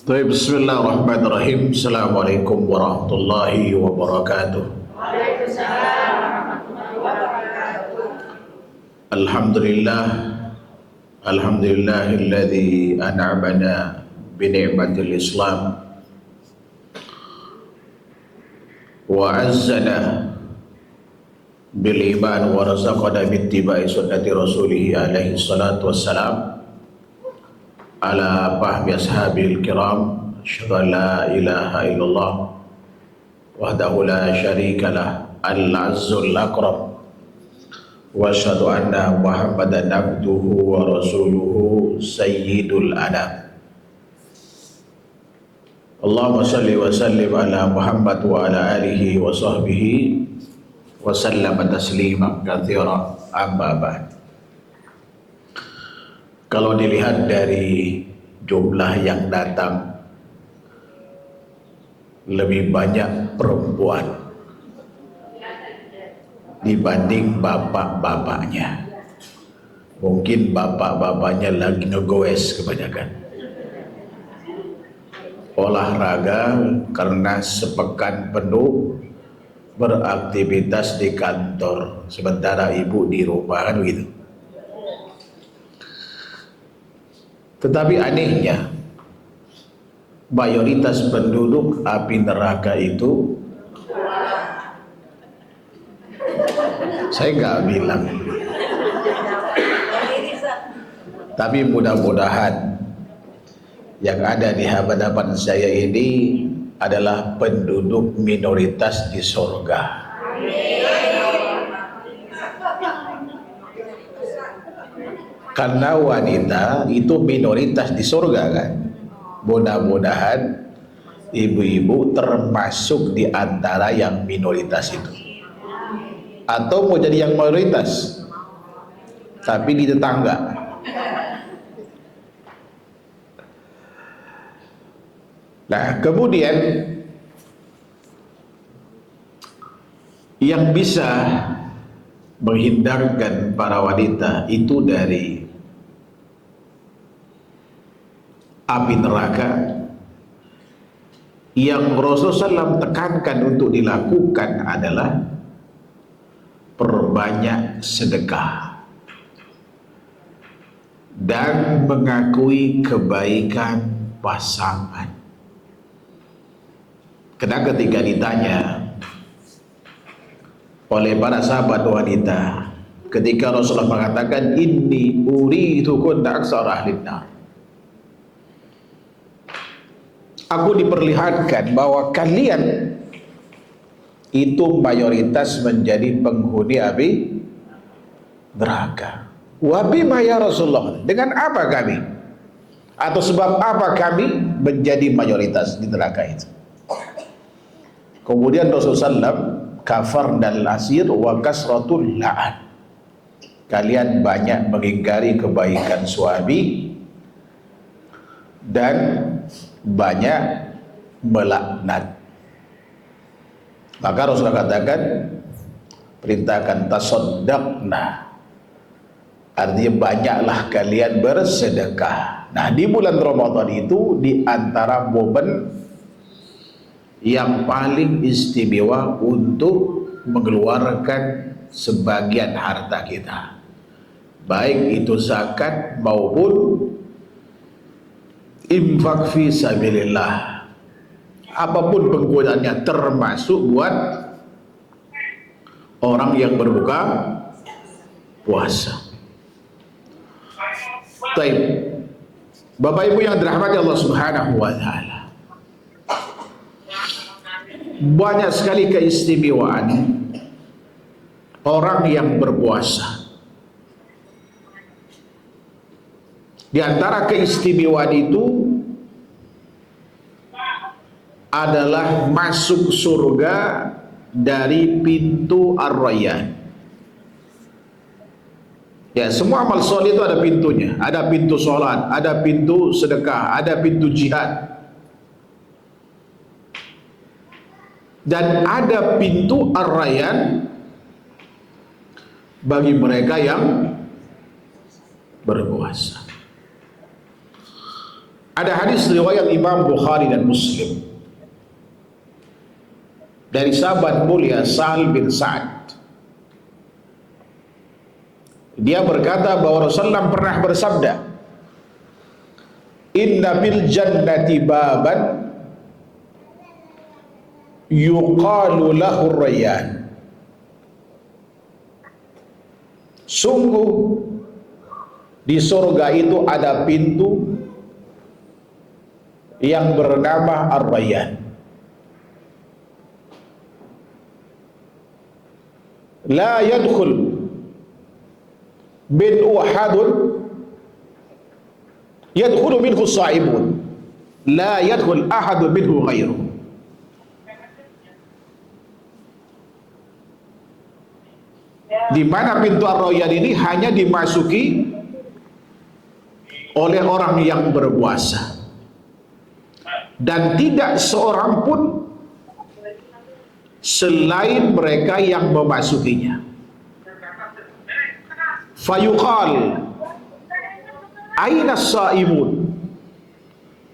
Bismillahirrahmanirrahim. Assalamualaikum warahmatullahi wabarakatuh. Waalaikumsalam warahmatullahi wabarakatuh. Alhamdulillah, alhamdulillahilladzi an'amana bi ni'matil Islam wa azzana bil iman wa razaqana bi ittiba'i sunnati rasulih alaihi salatu wassalam ala fahmi ashabil kiram. Asyhadu an la ilaha illallah wahdahu la syarika lah al-azzul akram wa asyhadu anna muhammadan abduhu wa rasuluhu sayyidul anam. Allahumma salli wa sallim ala Muhammad wa ala alihi wa sahbihi wa sallama tasliman katsira, amma ba'd. Kalau dilihat dari jumlah yang datang, lebih banyak perempuan dibanding bapak-bapaknya. Mungkin bapak-bapaknya lagi ngegoes kebanyakan olahraga karena sepekan penuh beraktivitas di kantor, sementara ibu di rumah, kan begitu. Tetapi anehnya, mayoritas penduduk api neraka itu, saya nggak bilang, tapi mudah-mudahan yang ada di hadapan saya ini adalah penduduk minoritas di surga. Karena wanita itu minoritas di surga, kan? Mudah-mudahan ibu-ibu termasuk di antara yang minoritas itu. Atau mau jadi yang mayoritas tapi di tetangga. Nah, kemudian yang bisa menghindarkan para wanita itu dari api neraka, yang Rasulullah SAW tekankan untuk dilakukan adalah perbanyak sedekah dan mengakui kebaikan pasangan. Karena ketika ditanya oleh para sahabat wanita, ketika Rasulullah mengatakan inni uridu kunna aksar ahlin nar, aku diperlihatkan bahwa kalian itu mayoritas menjadi penghuni api neraka. Wa bima ya Rasulullah, dengan apa kami? Atau sebab apa kami menjadi mayoritas di neraka itu? Kemudian Rasulullah SAW, kafar dan asir wa kasratul la'an, kalian banyak mengingkari kebaikan suami dan banyak melaknat. Maka Rasulullah katakan, perintahkan tasaddaqna, artinya banyaklah kalian bersedekah. Nah, di bulan Ramadan itu di antara momen yang paling istimewa untuk mengeluarkan sebagian harta kita, baik itu zakat maupun infak fi sabilillah, apapun penggunaannya, termasuk buat orang yang berbuka puasa. Baik, Bapak Ibu yang dirahmati Allah Subhanahu wa taala, banyak sekali keistimewaan orang yang berpuasa. Di antara keistimewaan itu adalah masuk surga dari pintu Ar-Rayyan. Ya, semua amal soleh itu ada pintunya. Ada pintu sholat, ada pintu sedekah, ada pintu jihad, dan ada pintu Ar-Rayyan bagi mereka yang berpuasa. Ada hadis riwayat Imam Bukhari dan Muslim dari sahabat mulia Sahal bin Sa'ad. Dia berkata bahwa Rasulullah pernah bersabda, "Inna fil jannati baban yuqalu lahu Rayyan." Sungguh di surga itu ada pintu yang bernama Ar-Rayyan. La yadkhul min ahadun yadkhulu minhu sa'imun, la yadkhul ahadun minhu ghairuh. Di mana pintu Ar-Rayyan ini hanya dimasuki oleh orang yang berpuasa, dan tidak seorang pun selain mereka yang memasukinya. Fayuqal aina as-saimun,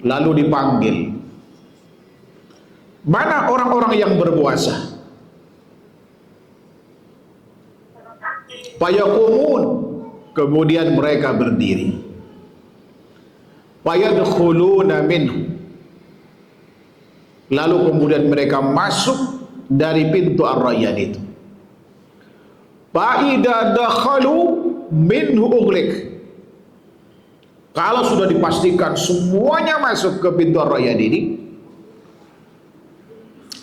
lalu dipanggil, mana orang-orang yang berpuasa? Fayaqumun, kemudian mereka berdiri. Fayadkhuluna minhu, lalu kemudian mereka masuk dari pintu Ar-Rayyan itu. Fa'idha dakhalu minhu ughliq, kalau sudah dipastikan semuanya masuk ke pintu Ar-Rayyan ini,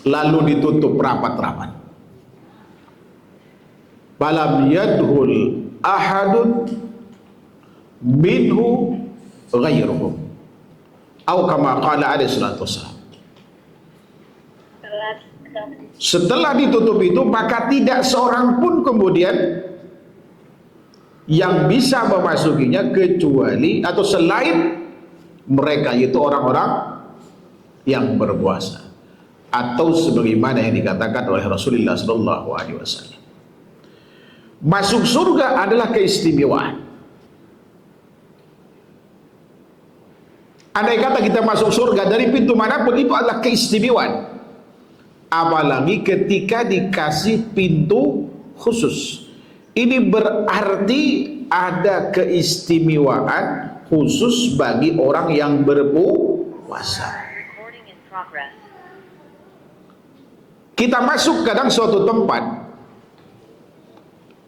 lalu ditutup rapat-rapat. Falam yadkhul ahadun minhu ghairuhum, atau kama qala alaihi salatu wassalam. Setelah ditutup itu, maka tidak seorang pun kemudian yang bisa memasukinya kecuali atau selain mereka, yaitu orang-orang yang berpuasa, atau sebagaimana yang dikatakan oleh Rasulullah SAW. Masuk surga adalah keistimewaan. Andai kata kita masuk surga dari pintu manapun, itu adalah keistimewaan. Apalagi ketika dikasih pintu khusus. Ini berarti ada keistimewaan khusus bagi orang yang berpuasa. Kita masuk kadang suatu tempat,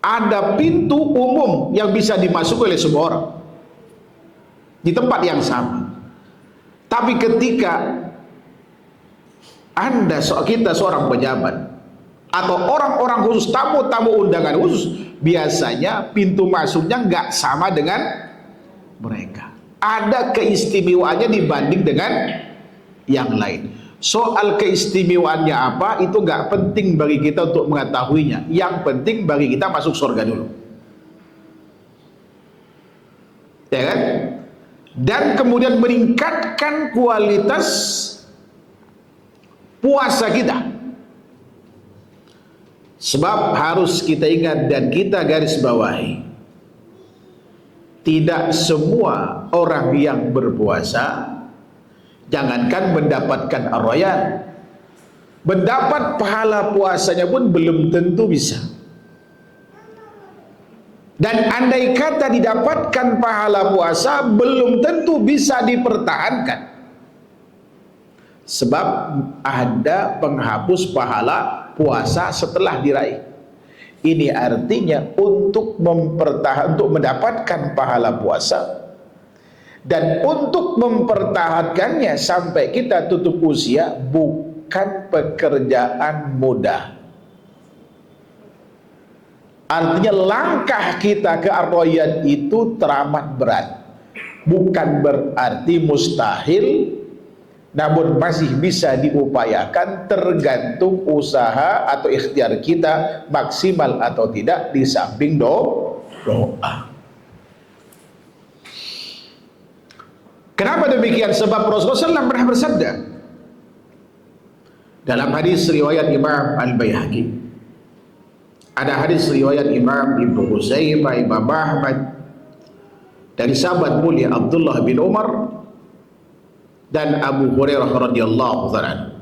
ada pintu umum yang bisa dimasuki oleh semua orang di tempat yang sama. Tapi ketika kita seorang pejabat atau orang-orang khusus, tamu-tamu undangan khusus, biasanya pintu masuknya nggak sama dengan mereka. Ada keistimewaannya dibanding dengan yang lain. Soal keistimewaannya apa, itu nggak penting bagi kita untuk mengetahuinya. Yang penting bagi kita masuk surga dulu, ya kan? Dan kemudian meningkatkan kualitas puasa kita. Sebab harus kita ingat dan kita garis bawahi, tidak semua orang yang berpuasa, jangankan mendapatkan Ar-Rayyan, mendapat pahala puasanya pun belum tentu bisa. Dan andai kata didapatkan pahala puasa, belum tentu bisa dipertahankan. Sebab ada penghapus pahala puasa setelah diraih. Ini artinya untuk mendapatkan pahala puasa dan untuk mempertahankannya sampai kita tutup usia bukan pekerjaan mudah. Artinya langkah kita ke Ar-Rayyan itu teramat berat. Bukan berarti mustahil, namun masih bisa diupayakan tergantung usaha atau ikhtiar kita maksimal atau tidak, di samping doa. Kenapa demikian? Sebab Rasulullah SAW pernah bersabda dalam hadis riwayat Imam Al-Baihaqi, ada hadis riwayat Imam Ibnu Huzaimah, Imam Ahmad, dari sahabat mulia Abdullah bin Umar Dan Abu Hurairah radhiyallahu ta'ala,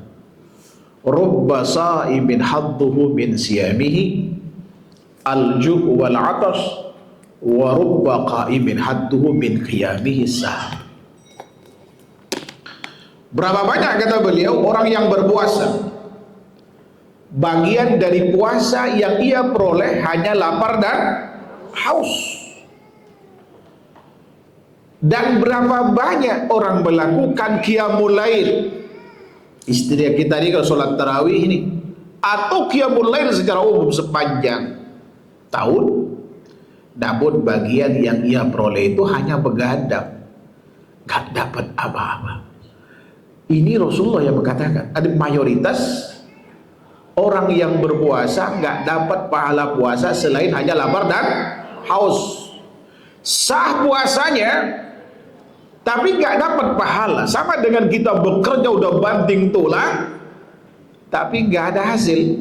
rubba sa'imin hadduhu min siyamihi al-ju' wal 'atash wa rubba qa'imin hadduhu min qiyamihi sah. Berapa banyak, kata beliau, orang yang berpuasa, bagian dari puasa yang ia peroleh hanya lapar dan haus. Dan berapa banyak orang melakukan qiyamul lail, istilah kita ini kalau sholat tarawih ini, atau qiyamul lail secara umum sepanjang tahun, namun bagian yang ia peroleh itu hanya begadang, gak dapat apa-apa. Ini Rasulullah yang mengatakan, ada mayoritas orang yang berpuasa gak dapat pahala puasa selain hanya lapar dan haus. Sah puasanya, tapi gak dapat pahala. Sama dengan kita bekerja udah banting tulang, tapi gak ada hasil.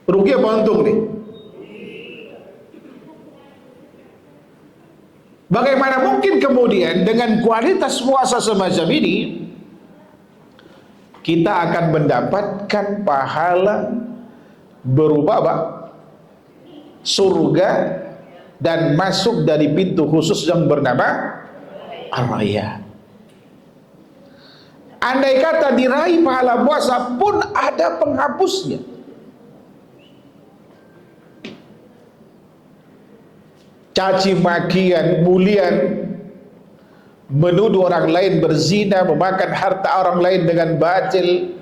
Rugi apa untung nih? Bagaimana mungkin kemudian dengan kualitas puasa semacam ini kita akan mendapatkan pahala berupa apa? Surga dan masuk dari pintu khusus yang bernama Ar-Rayyan. Andai kata diraih pahala puasa pun ada penghapusnya. Caci makian, bulian, menuduh orang lain berzina, memakan harta orang lain dengan batil,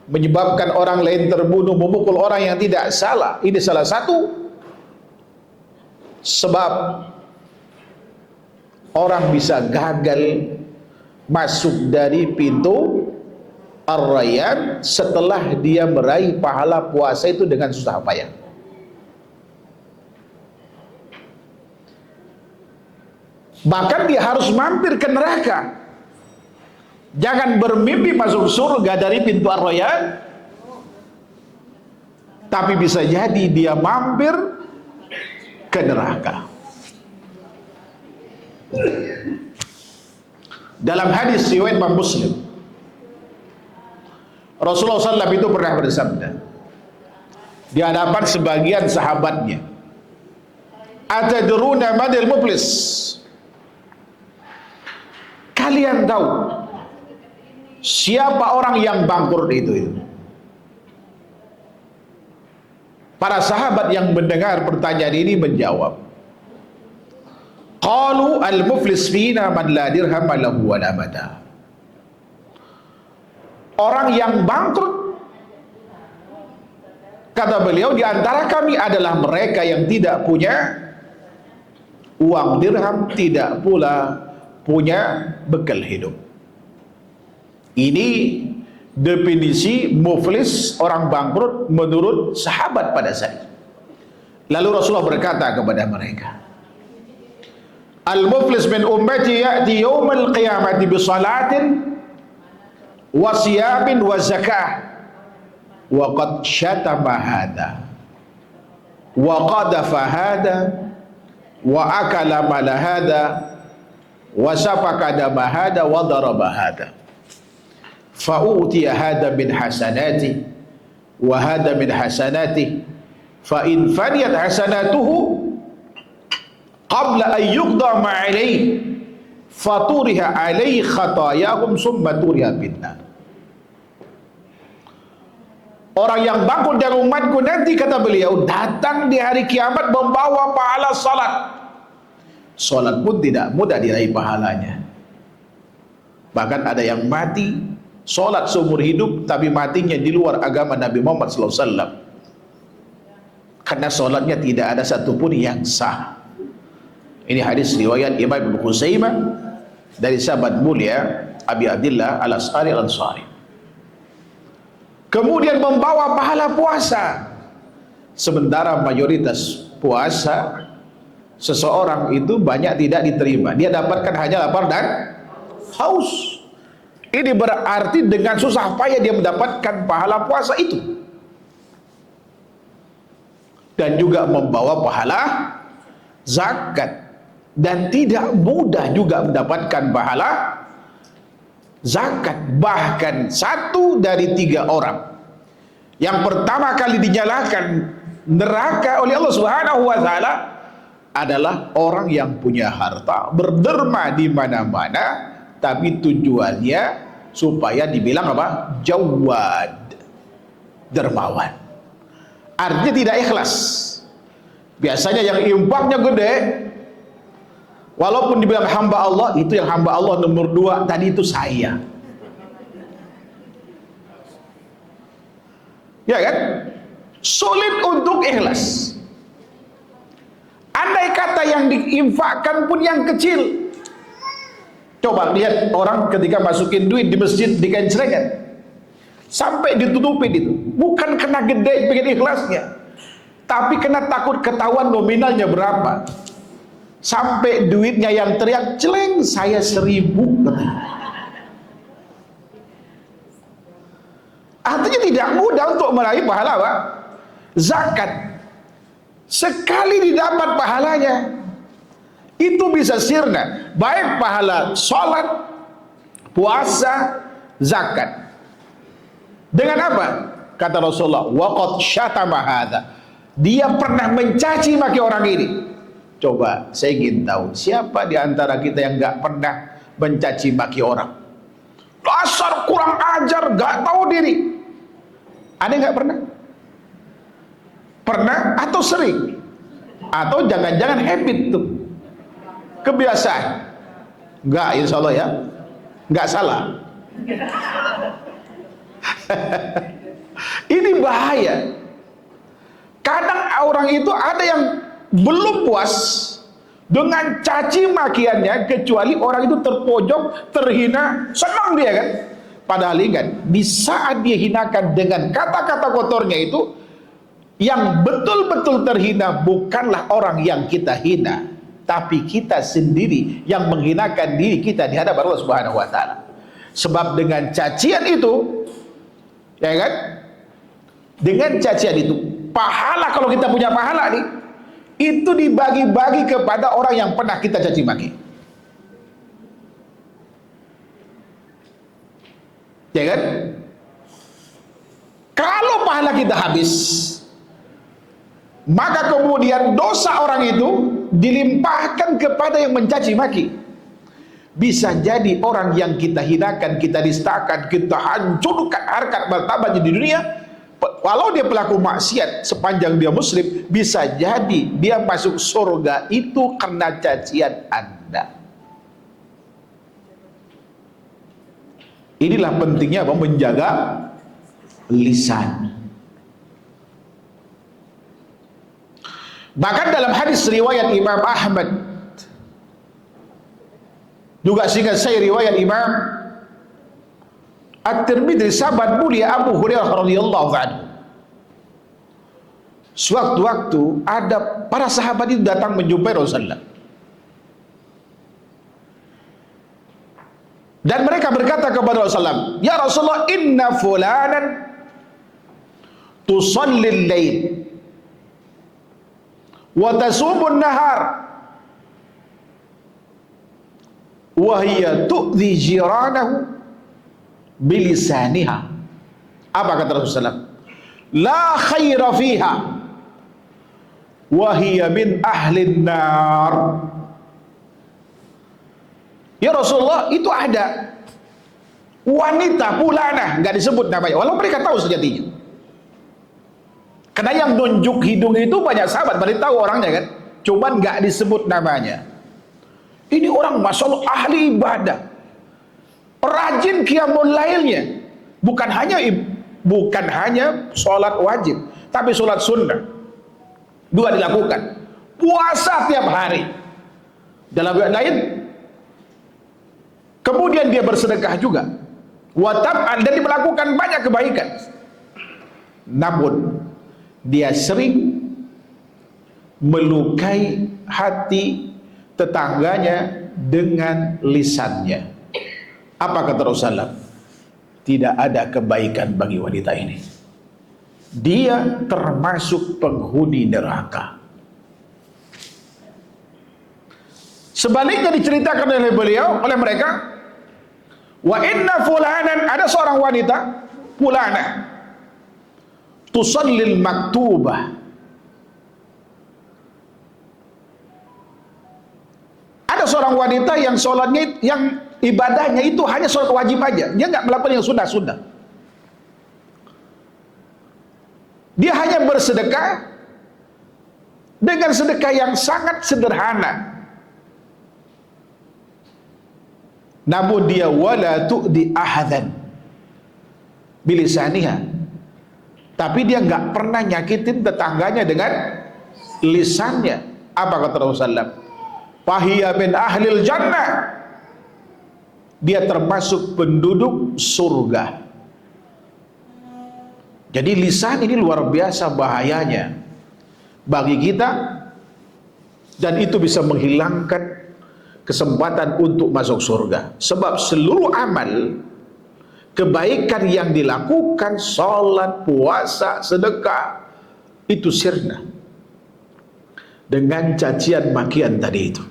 menyebabkan orang lain terbunuh, memukul orang yang tidak salah. Ini salah satu sebab orang bisa gagal masuk dari pintu Ar-Rayyan setelah dia meraih pahala puasa itu dengan susah payah. Bahkan dia harus mampir ke neraka. Jangan bermimpi masuk surga dari pintu Ar-Rayyan, tapi bisa jadi dia mampir ke neraka. Dalam hadis riwayat Imam Muslim, Rasulullah SAW itu pernah bersabda di hadapan sebagian sahabatnya, "Atadruna madil muflis?" Kalian tahu siapa orang yang bangkrut itu? Para sahabat yang mendengar pertanyaan ini menjawab, qalu al-muflis fina man la dirham lahu wa la mata. Orang yang bangkrut, kata beliau, di antara kami adalah mereka yang tidak punya uang dirham, tidak pula punya bekal hidup. Ini definisi muflis, orang bangkrut menurut sahabat pada saat itu. Lalu Rasulullah berkata kepada mereka, al-muflis min ummati ya'ti yawmal qiyamati bi salatin wa siyamin wa zakah wa qad syatama hadha wa qadafa hadha wa akala mala hadha wa safaka dama hada wa daraba hada fa utiya hada min hasanati wa hada min hasanati fa in faniyat hasanatuhu qabla an yuqda ma alayhi faturiha alayhi khatayahum summa turiha binnar. Orang yang bangkrut dari umatku nanti, kata beliau, datang di hari kiamat membawa pahala salat. Salat pun tidak mudah diraih pahalanya. Bahkan ada yang mati salat seumur hidup tapi matinya di luar agama Nabi Muhammad SAW, karena salatnya tidak ada satupun yang sah. Ini hadis riwayat Imam Ibnu Khuzaimah dari sahabat mulia Abi Abdillah Al-As'ari Al-Ansari. Kemudian membawa pahala puasa, sementara mayoritas puasa seseorang itu banyak tidak diterima. Dia dapatkan hanya lapar dan haus. Ini berarti dengan susah payah dia mendapatkan pahala puasa itu. Dan juga membawa pahala zakat, dan tidak mudah juga mendapatkan pahala zakat. Bahkan 1 dari 3 orang yang pertama kali dinyalakan neraka oleh Allah Subhanahu wa taala adalah orang yang punya harta, berderma di mana-mana, tapi tujuannya supaya dibilang apa? Jawad, dermawan. Artinya tidak ikhlas. Biasanya yang infaknya gede, walaupun dibilang hamba Allah, itu yang hamba Allah nomor 2 tadi itu saya. Ya kan? Sulit untuk ikhlas. Andai kata yang diinfakkan pun yang kecil. Coba lihat orang ketika masukin duit di masjid dikencrengan, sampai ditutupin itu. Bukan kena gede pengen ikhlasnya, tapi kena takut ketahuan nominalnya berapa. Sampai duitnya yang teriak, celeng, saya 1000. Artinya tidak mudah untuk meraih pahala apa? Zakat. Sekali didapat pahalanya, itu bisa sirna, baik pahala sholat, puasa, zakat. Dengan apa? Kata Rasulullah, waqad syatama hadza, dia pernah mencaci maki orang ini. Coba saya ingin tahu, siapa di antara kita yang nggak pernah mencaci maki orang? Dasar kurang ajar, nggak tahu diri. Ada nggak pernah? Pernah atau sering? Atau jangan-jangan habit tuh, kebiasaan? Enggak, insya Allah ya, enggak salah. Ini bahaya. Kadang orang itu ada yang belum puas dengan caci makiannya, kecuali orang itu terpojok, terhina, senang dia kan. Padahal ingat, di saat dia hinakan dengan kata-kata kotornya itu, yang betul-betul terhina bukanlah orang yang kita hina, tapi kita sendiri yang menghinakan diri kita di hadapan Allah Subhanahu wa taala. Sebab dengan cacian itu, ya kan? Dengan cacian itu, pahala, kalau kita punya pahala nih, itu dibagi-bagi kepada orang yang pernah kita caci maki. Ya kan? Kalau pahala kita habis, maka kemudian dosa orang itu dilimpahkan kepada yang mencaci maki. Bisa jadi orang yang kita hinakan, kita nistakan, kita hancurkan harkat martabatnya di dunia, walau dia pelaku maksiat, sepanjang dia muslim, bisa jadi dia masuk surga itu karena cacian Anda. Inilah pentingnya menjaga lisan. Bahkan dalam hadis riwayat Imam Ahmad, juga seingat saya riwayat Imam At-Tirmidzi, sahabat mulia Abu Hurairah radhiyallahu anhu, sewaktu-waktu ada para sahabat itu datang menjumpai Rasulullah, dan mereka berkata kepada Rasulullah, ya Rasulullah, inna fulanan tusallil lail wa tasubun nahar wa hiya tu'dhi jiranahu bilisaniha. Apa kata Rasulullah? La khaira fiha wa hiya min ahlin nar. Ya Rasulullah, itu ada wanita Fulanah, nggak disebut namanya, walau mereka tahu sejatinya. Karena yang nunjuk hidung itu banyak sahabat, berarti tahu orangnya kan, cuman nggak disebut namanya. Ini orang masya Allah ahli ibadah, rajin qiyamul lailnya, bukan hanya sholat wajib, tapi sholat sunnah 2 dilakukan, puasa tiap hari. Dalam riwayat lain, kemudian dia bersedekah juga, watab'an, dan dia melakukan banyak kebaikan. Namun dia sering melukai hati tetangganya dengan lisannya. Apa kata Rasulullah? Tidak ada kebaikan bagi wanita ini. Dia termasuk penghuni neraka. Sebaliknya diceritakan oleh beliau, oleh mereka, wa inna fulanan, ada seorang wanita, fulana, tusallil maktubah. Ada seorang wanita yang sholatnya, yang ibadahnya itu hanya sholat wajib aja. Dia nggak melakukan yang sunnah-sunnah. Dia hanya bersedekah dengan sedekah yang sangat sederhana. Namun dia wala tu'di ahadan bilisaniha. Tapi dia nggak pernah nyakitin tetangganya dengan lisannya. Apa kata Rasulullah? Fahiya min ahlil jannah. Dia termasuk penduduk surga. Jadi lisan ini luar biasa bahayanya bagi kita, dan itu bisa menghilangkan kesempatan untuk masuk surga. Sebab seluruh amal kebaikan yang dilakukan, sholat, puasa, sedekah, itu sirna dengan cacian makian tadi itu.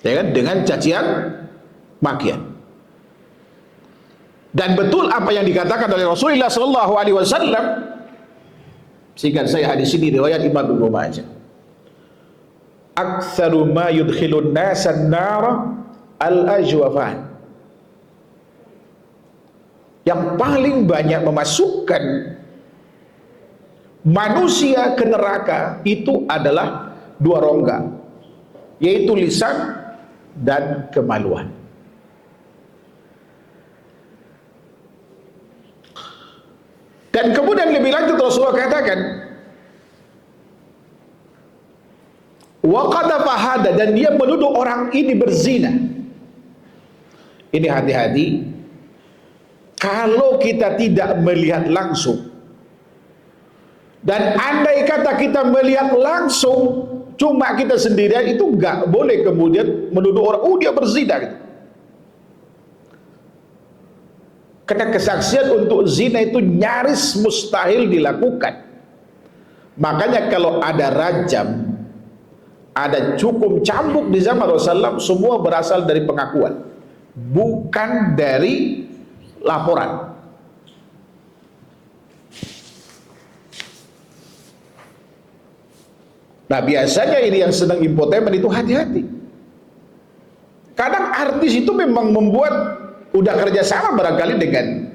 Ya kan? Dengan cacian makian. Dan betul apa yang dikatakan oleh Rasulullah sallallahu alaihi wasallam. Singkat saya, hadis ini riwayat Imam Ibnu Majah. Aktsaru ma yudkhilun nasan nar al-ajwafan. Yang paling banyak memasukkan manusia ke neraka itu adalah dua rongga, yaitu lisan dan kemaluan. Dan kemudian lebih lanjut Rasulullah katakan, wa qadhafa hada, dan dia menuduh orang ini berzina. Ini hati-hati. Kalau kita tidak melihat langsung, dan andai kata kita melihat langsung, cuma kita sendirian, itu nggak boleh kemudian menuduh orang, oh dia berzina gitu. Karena kesaksian untuk zina itu nyaris mustahil dilakukan. Makanya kalau ada rajam, ada cukum cambuk di zaman Rasulullah, semua berasal dari pengakuan, bukan dari laporan. Nah biasanya ini yang sedang infotainment itu hati-hati. Kadang artis itu memang membuat, udah kerjasama barangkali dengan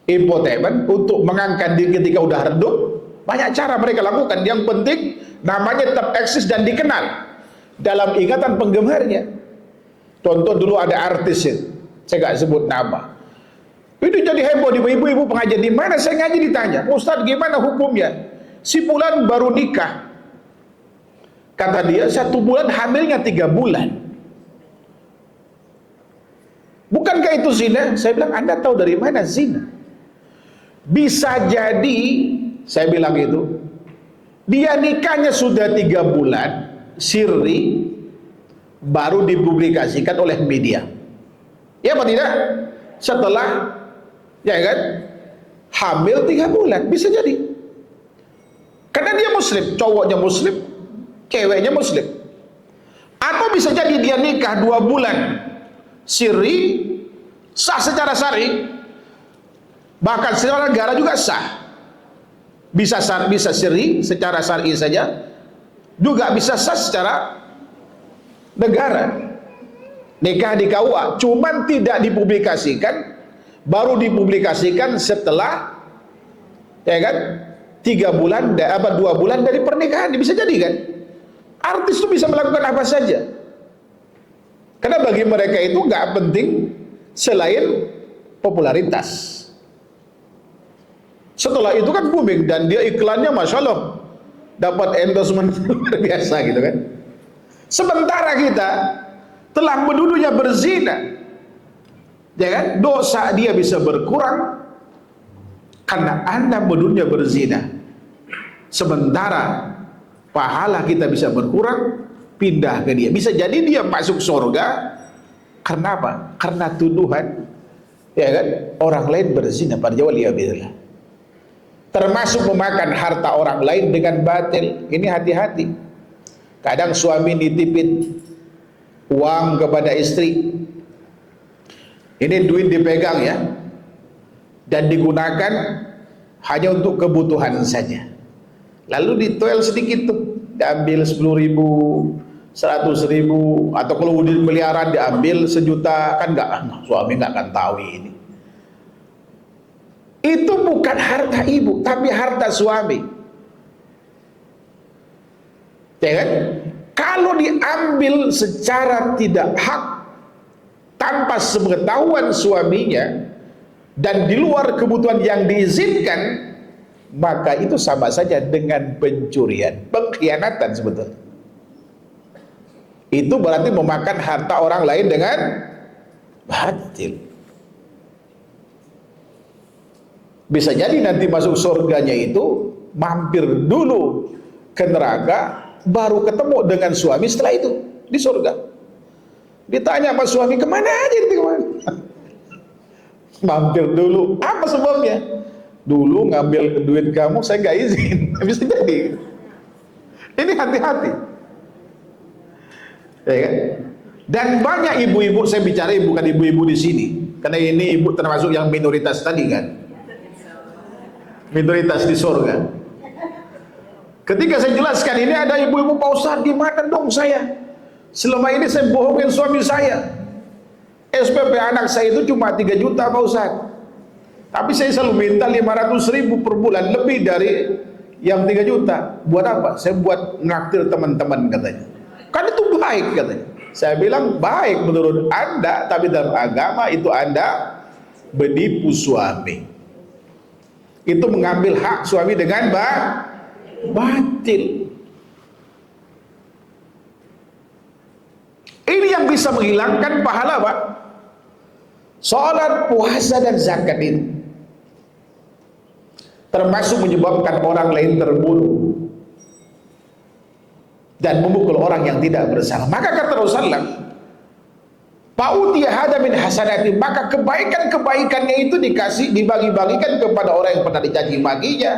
infotainment untuk mengangkat diri ketika udah redup. Banyak cara mereka lakukan. Yang penting namanya tetap eksis dan dikenal dalam ingatan penggemarnya. Contoh dulu ada artis ya, saya gak sebut nama. Itu jadi heboh di ibu-ibu pengajian. Di mana saya ngaji ditanya, Ustadz gimana hukumnya? Si fulan baru nikah. Kata dia 1 bulan hamilnya 3 bulan. Bukankah itu zina? Saya bilang, Anda tahu dari mana zina? Bisa jadi, saya bilang itu, dia nikahnya sudah 3 bulan, sirri, baru dipublikasikan oleh media. Ya apa tidak? Setelah, ya kan, hamil 3 bulan, bisa jadi. Karena dia muslim, cowoknya muslim, ceweknya muslim. Atau bisa jadi dia nikah 2 bulan, sirri, sah secara syar'i, bahkan secara negara juga sah. Bisa sirri secara syar'i saja, juga bisa sah secara negara. Nikah di KUA, cuman tidak dipublikasikan, baru dipublikasikan setelah, ya kan, 3 bulan, 2 bulan dari pernikahan. Bisa jadi kan, artis itu bisa melakukan apa saja. Karena bagi mereka itu nggak penting selain popularitas. Setelah itu kan booming, dan dia iklannya Masya Allah dapat endorsement luar biasa gitu kan. Sementara kita telah menuduhnya berzina, ya kan, dosa dia bisa berkurang karena Anda menuduhnya berzina. Sementara pahala kita bisa berkurang, pindah ke dia. Bisa jadi dia masuk surga karena apa? Karena tuduhan, ya kan, orang lain berzina. Pada waliyadzubillah. Termasuk memakan harta orang lain dengan batil. Ini hati-hati. Kadang suami nitipin uang kepada istri, ini duit dipegang ya, dan digunakan hanya untuk kebutuhan saja. Lalu ditoel sedikit tuh, diambil 10.000, 100.000, atau kalau udah miliaran diambil 1 juta, kan suami nggak akan tahu ini. Itu bukan harta ibu, tapi harta suami. Ya kan? Kalau diambil secara tidak hak, tanpa sepengetahuan suaminya, dan di luar kebutuhan yang diizinkan, maka itu sama saja dengan pencurian, pengkhianatan sebetulnya. Itu berarti memakan harta orang lain dengan batil. Bisa jadi nanti masuk surganya itu mampir dulu ke neraka, baru ketemu dengan suami setelah itu di surga. Ditanya sama suami, kemana aja itu, kemana? Mampir dulu. Apa sebabnya? Dulu ngambil duit kamu saya nggak izin. Bisa jadi. Ini hati-hati, ya kan? Dan banyak ibu-ibu, saya bicara bukan ibu-ibu di sini, karena ini ibu termasuk yang minoritas tadi kan, minoritas di surga. Ketika saya jelaskan ini, ada ibu-ibu, Pak Ustadz gimana dong saya? Selama ini saya bohongin suami saya. SPP anak saya itu cuma 3 juta Pak Ustadz. Tapi saya selalu minta 500.000 per bulan, lebih dari yang 3 juta. Buat apa? Saya buat naktir teman-teman katanya. Kan itu baik katanya. Saya bilang baik menurut Anda, tapi dalam agama itu Anda menipu suami. Itu mengambil hak suami dengan batil. Ini yang bisa menghilangkan pahala, Pak. Salat, puasa, dan zakat itu termasuk menyebabkan orang lain terbunuh dan memukul orang yang tidak bersalah. Maka kata Rasulullah, Fa'utiya hada min hasanati, maka kebaikan-kebaikannya itu dibagi-bagikan kepada orang yang pernah dicaci makinya,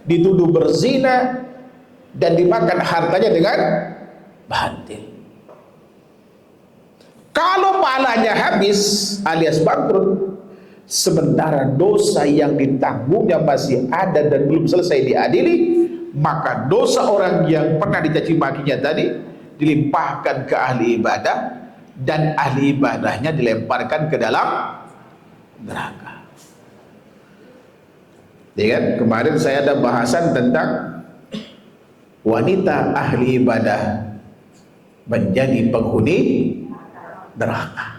dituduh berzina, dan dimakan hartanya dengan batil. Kalau pahalanya habis alias bangkrut, sementara dosa yang ditanggungnya masih ada dan belum selesai diadili, maka dosa orang yang pernah dicaci makinya tadi dilimpahkan ke ahli ibadah, dan ahli ibadahnya dilemparkan ke dalam neraka. Ya kan? Kemarin saya ada bahasan tentang wanita ahli ibadah menjadi penghuni neraka.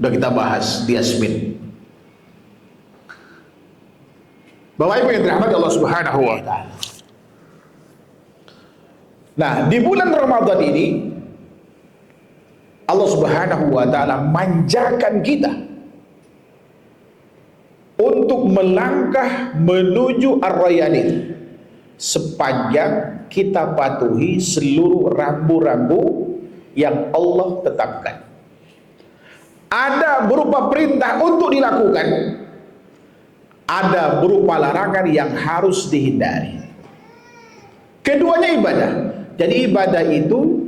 Sudah kita bahas di Yasmin. Bapak Ibu yang dirahmati Allah Subhanahu wa taala. Nah, di bulan Ramadan ini Allah Subhanahu wa taala manjakan kita untuk melangkah menuju Ar-Rayyanin sepanjang kita patuhi seluruh rambu-rambu yang Allah tetapkan. Ada berupa perintah untuk dilakukan, ada berupa larangan yang harus dihindari. Keduanya ibadah. Jadi ibadah itu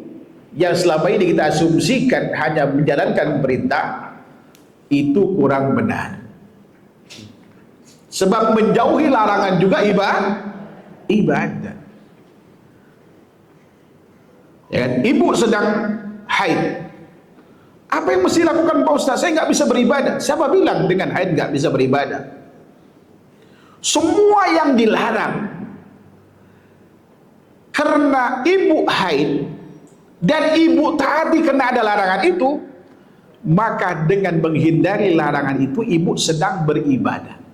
yang selama ini kita asumsikan hanya menjalankan perintah, itu kurang benar. Sebab menjauhi larangan juga ibadah. Ya kan? Ibu sedang haid, apa yang mesti lakukan Pak Ustaz? Saya nggak bisa beribadah. Siapa bilang dengan haid nggak bisa beribadah? Semua yang dilarang karena ibu haid dan ibu taati karena ada larangan itu, maka dengan menghindari larangan itu ibu sedang beribadah.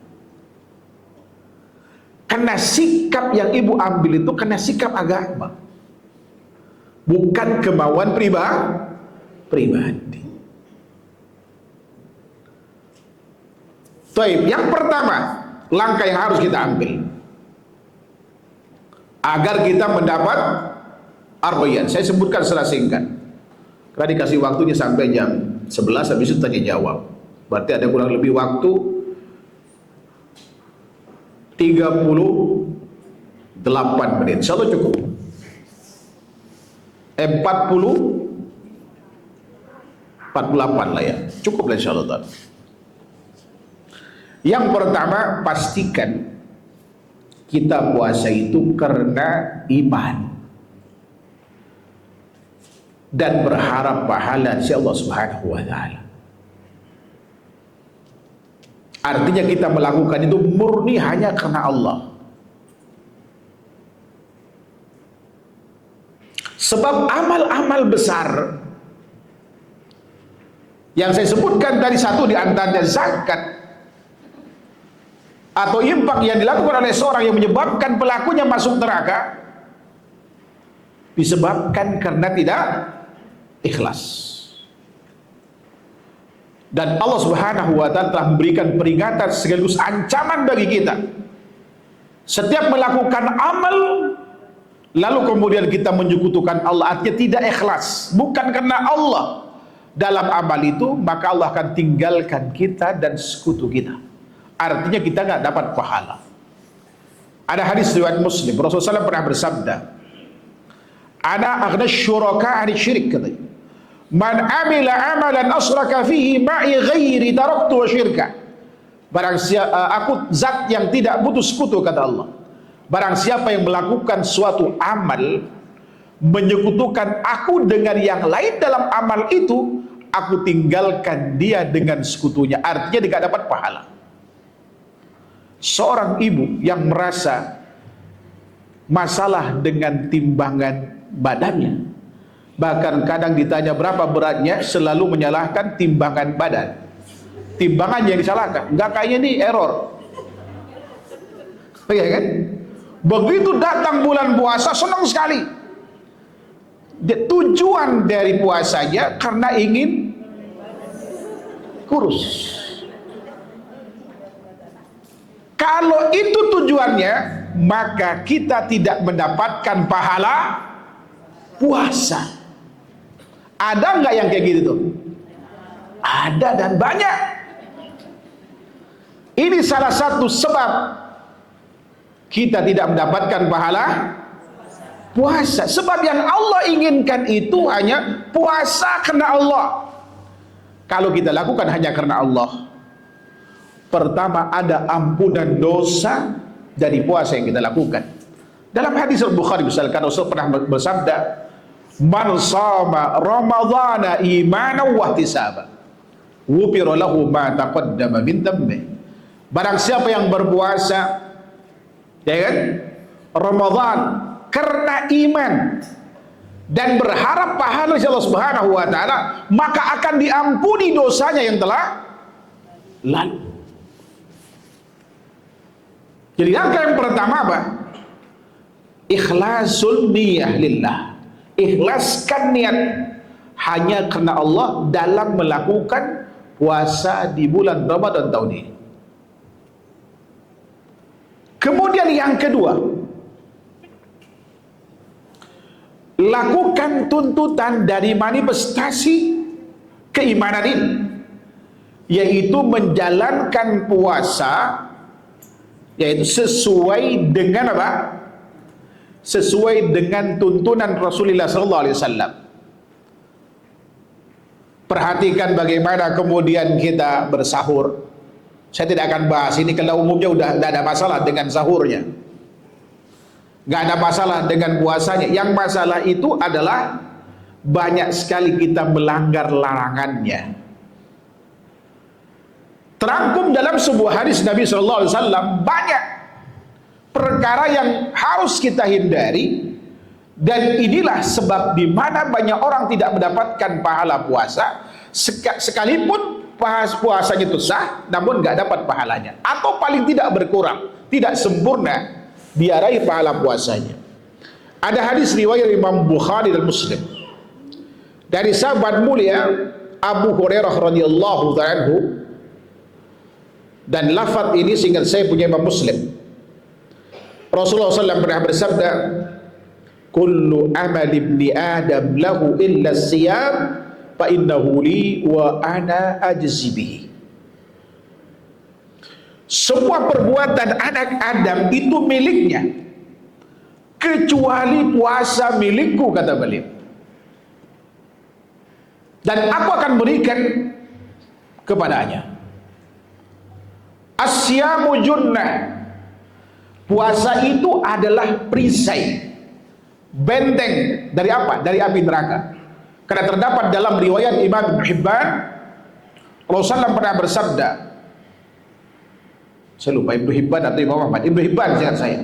Karena sikap yang ibu ambil itu karena sikap agama, bukan kemauan pribadi. Baik, yang pertama, langkah yang harus kita ambil agar kita mendapat Ar-Rayyan, saya sebutkan secara singkat karena dikasih waktunya sampai jam 11, habis itu tanya jawab, berarti ada kurang lebih waktu 38 menit. Insya Allah cukup. 48 lah ya, cukup lah insyaallah. Yang pertama, pastikan kita puasa itu karena iman dan berharap pahala dari Allah Subhanahu wa taala. Artinya kita melakukan itu murni hanya karena Allah. Sebab amal-amal besar yang saya sebutkan tadi, satu di antaranya zakat atau infak yang dilakukan oleh seorang yang menyebabkan pelakunya masuk neraka, disebabkan karena tidak ikhlas. Dan Allah Subhanahu wa taala telah memberikan peringatan sekaligus ancaman bagi kita. Setiap melakukan amal lalu kemudian kita menyekutukan Allah, artinya tidak ikhlas, bukan karena Allah dalam amal itu, maka Allah akan tinggalkan kita dan sekutu kita. Artinya kita nggak dapat pahala. Ada hadis riwayat Muslim, Rasulullah SAW pernah bersabda, "Ana aghna syuraka 'ani syirik." Katanya, "Man amila amalan asyraka fihi ma'i ghairi taraktu wa syirka." Aku zat yang tidak butuh sekutu, kata Allah. Barang siapa yang melakukan suatu amal menyekutukan aku dengan yang lain dalam amal itu, aku tinggalkan dia dengan sekutunya. Artinya dia tidak dapat pahala. Seorang ibu yang merasa masalah dengan timbangan badannya, bahkan kadang ditanya berapa beratnya, selalu menyalahkan timbangan badan. Timbangannya yang disalahkan, enggak, kayaknya ini error. Ya kan? Begitu datang bulan puasa senang sekali. Tujuan dari puasanya karena ingin kurus. Kalau itu tujuannya, maka kita tidak mendapatkan pahala puasa. Ada nggak yang kayak gitu tuh? Ada dan banyak. Ini salah satu sebab kita tidak mendapatkan pahala puasa. Sebab yang Allah inginkan itu hanya puasa karena Allah. Kalau kita lakukan hanya karena Allah, pertama ada ampunan dosa dari puasa yang kita lakukan. Dalam hadis Al-Bukhari misalkan Rasul pernah bersabda, "Man shama Ramadhana imanan wa ihtisaban, ghufira lahu ma taqaddama min dhanbihi." Barang siapa yang berpuasa, ya kan, Ramadan karena iman dan berharap pahala dari Allah Subhanahu wa taala, maka akan diampuni dosanya yang telah lalu. Jadi langkah yang pertama apa? Ikhlasul niyah lillah. Ikhlaskan niat hanya karena Allah dalam melakukan puasa di bulan Ramadan tahun ini. Kemudian yang kedua, lakukan tuntutan dari manifestasi keimanan ini, yaitu menjalankan puasa, yaitu sesuai dengan apa? Sesuai dengan tuntunan Rasulullah SAW. Perhatikan bagaimana kemudian kita bersahur. Saya tidak akan bahas ini karena umumnya udah tidak ada masalah dengan sahurnya, nggak ada masalah dengan puasanya. Yang masalah itu adalah banyak sekali kita melanggar larangannya. Terangkum dalam sebuah hadis Nabi SAW, banyak perkara yang harus kita hindari, dan inilah sebab di mana banyak orang tidak mendapatkan pahala puasa, sekalipun puasanya itu sah, namun nggak dapat pahalanya, atau paling tidak berkurang, tidak sempurna diarahi pahala puasanya. Ada hadis riwayat Imam Bukhari dan Muslim dari sahabat mulia Abu Hurairah radhiyallahu anhu, dan lafaz ini seingat saya punya Imam Muslim. Rasulullah SAW pernah bersabda, "Kullu amal ibni Adam lahu illa siyam, fa innahu li wa ana ajzi bihi." Semua perbuatan anak Adam itu miliknya, kecuali puasa milikku, kata beliau. dan aku akan berikan kepadanya. Asyamu junnah, puasa itu adalah perisai, benteng dari apa? Dari api neraka. Karena terdapat dalam riwayat Imam Ibn Hibban, Rasulullah pernah bersabda, saya lupa Ibn Hibban atau Imam Ahmad, Ibn Hibban ingat saya,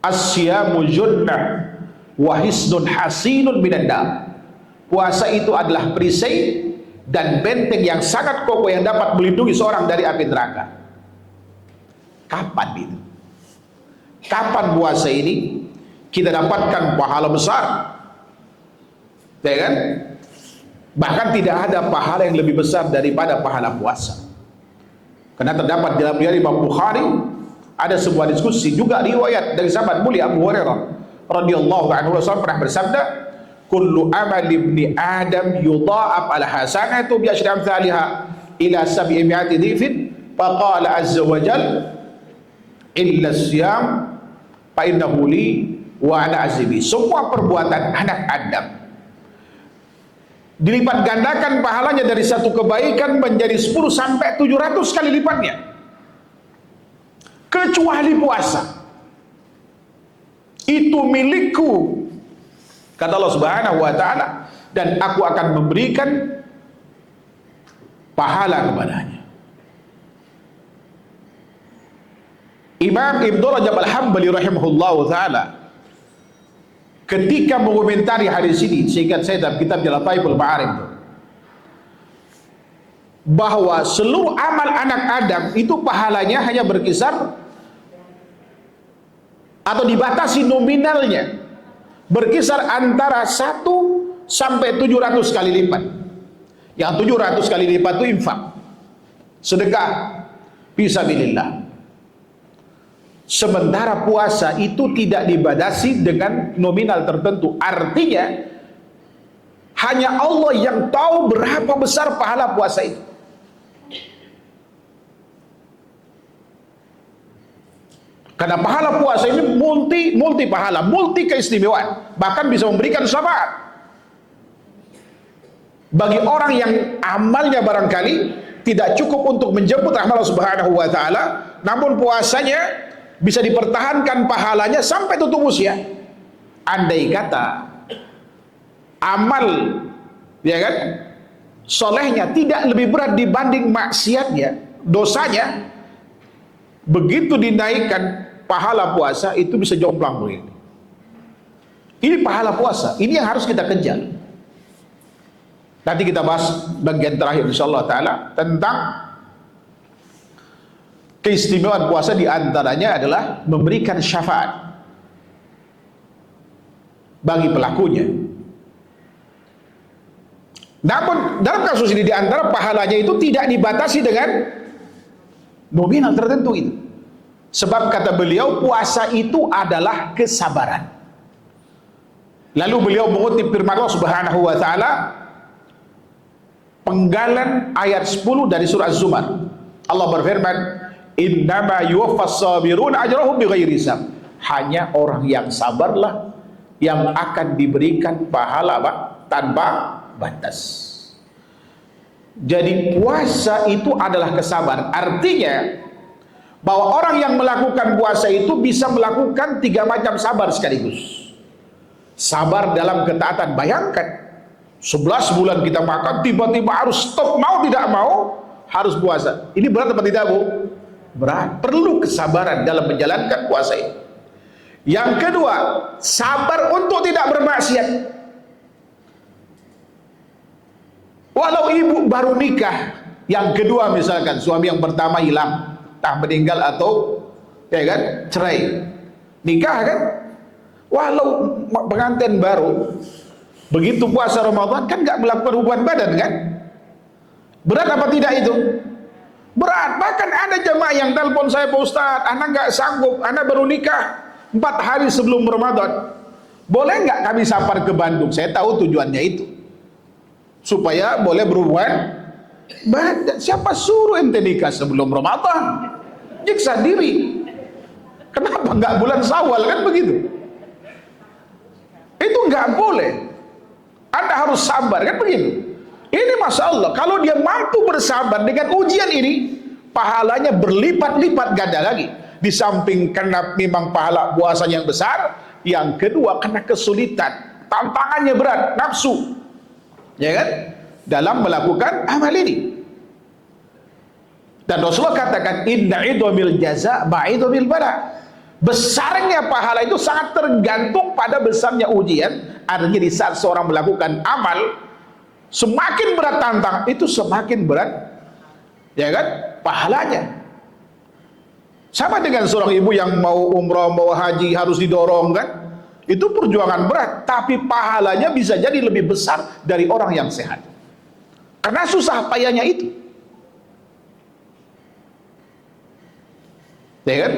asyamu junnah wa hisnun hasinun minan nar. Puasa itu adalah perisai dan benteng yang sangat kokoh yang dapat melindungi seorang dari api neraka. Kapan itu? Kapan puasa ini kita dapatkan pahala besar? Ya kan? Bahkan tidak ada pahala yang lebih besar daripada pahala puasa. Karena terdapat dalam riwayat Imam Bukhari, ada sebuah diskusi juga riwayat dari sahabat mulia Abu Hurairah radhiyallahu anhu, Rasul pernah bersabda, kullu amal ibni Adam yudha'af al hasanatu bi asyri amsalha ila 700 dhifin, faqala azza wa jalla illa siyam fa innahu li wa ana azibi. Semua perbuatan anak Adam dilipat gandakan pahalanya dari satu kebaikan menjadi 10 sampai 700 kali lipatnya, kecuali puasa. Itu milikku, kata Allah Subhanahu wa ta'ala, dan aku akan memberikan pahala kepadanya. Imam Ibnu Rajab Al-Hambali rahimahullahu ta'ala ketika mengomentari hadis ini, seingat saya dalam kitab Lataiful Ma'arif, bahwa seluruh amal anak Adam itu pahalanya hanya berkisar atau dibatasi nominalnya berkisar antara 1 sampai 700 kali lipat. Yang 700 kali lipat itu infak, sedekah fisabilillah. Sementara puasa itu tidak dibatasi dengan nominal tertentu. Artinya hanya Allah yang tahu berapa besar pahala puasa itu. Karena pahala puasa ini multi pahala, multi keistimewaan, bahkan bisa memberikan syafaat bagi orang yang amalnya barangkali tidak cukup untuk menjemput rahmat Allah Subhanahu wa ta'ala, namun puasanya bisa dipertahankan pahalanya sampai tutup usia. Andai kata amal, ya kan, solehnya tidak lebih berat dibanding maksiatnya, dosanya, begitu dinaikkan pahala puasa itu bisa jomplang begini. Ini pahala puasa, ini yang harus kita kejar. Nanti kita bahas bagian terakhir insyaallah ta'ala tentang keistimewaan puasa, diantaranya adalah memberikan syafaat bagi pelakunya. Namun dalam kasus ini diantara pahalanya itu tidak dibatasi dengan nominal tertentu itu. Sebab kata beliau, puasa itu adalah kesabaran. Lalu beliau mengutip firman Allah Subhanahu wa ta'ala, penggalan ayat 10 dari surah Az-Zumar. Allah berfirman, innama yuwaffas sabirun ajrahum bighairi hisab. Hanya orang yang sabarlah yang akan diberikan pahala tanpa batas. Jadi puasa itu adalah kesabaran. Artinya bahwa orang yang melakukan puasa itu bisa melakukan 3 macam sabar sekaligus. Sabar dalam ketaatan. Bayangkan 11 bulan kita makan, tiba-tiba harus stop, mau tidak mau harus puasa. Ini berat atau tidak, Bu? Berat. Perlu kesabaran dalam menjalankan puasa ini. Yang kedua, sabar untuk tidak bermaksiat. Walau ibu baru nikah, yang kedua misalkan suami yang pertama hilang, entah meninggal atau ya kan cerai, nikah kan, walau pengantin baru, begitu puasa Ramadan kan nggak melakukan hubungan badan kan, berat apa tidak itu? Berat. Bahkan ada jemaah yang telepon saya, Pak Ustadz, anak nggak sanggup, anak baru nikah 4 hari sebelum Ramadan, boleh nggak kami safar ke Bandung? Saya tahu tujuannya itu supaya boleh berhubungan badan. Siapa suruh ente nikah sebelum Ramadan? Nyiksa diri. Kenapa nggak bulan Syawal kan begitu? Itu nggak boleh. Anda harus harus sabar, kan begitu. Ini Masya Allah, kalau dia mampu bersabar dengan ujian ini, pahalanya berlipat-lipat ganda lagi. Di samping karena memang pahala puasanya yang besar, yang kedua karena kesulitan, tantangannya berat, nafsu, ya kan, dalam melakukan amal ini. Dan Rasulullah katakan, inna idhamil jaza ma'idhamil bala. Besarnya pahala itu sangat tergantung pada besarnya ujian. Artinya di saat seorang melakukan amal, semakin berat tantangan itu semakin berat, ya kan, pahalanya. Sama dengan seorang ibu yang mau umrah, mau haji, harus didorong, kan, itu perjuangan berat, tapi pahalanya bisa jadi lebih besar dari orang yang sehat, karena susah payahnya itu, ya kan.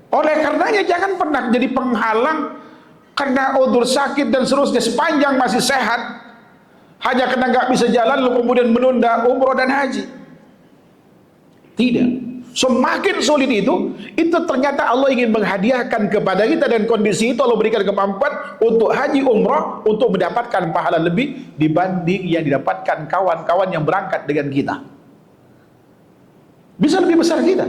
Oleh karenanya jangan pernah jadi penghalang karena udzur sakit dan seterusnya, sepanjang masih sehat, hanya karena nggak bisa jalan lalu kemudian menunda umroh dan haji. Tidak. Semakin sulit itu ternyata Allah ingin menghadiahkan kepada kita, dan kondisi itu Allah berikan kemampuan untuk haji umroh, untuk mendapatkan pahala lebih dibanding yang didapatkan kawan-kawan yang berangkat dengan kita. Bisa lebih besar kita.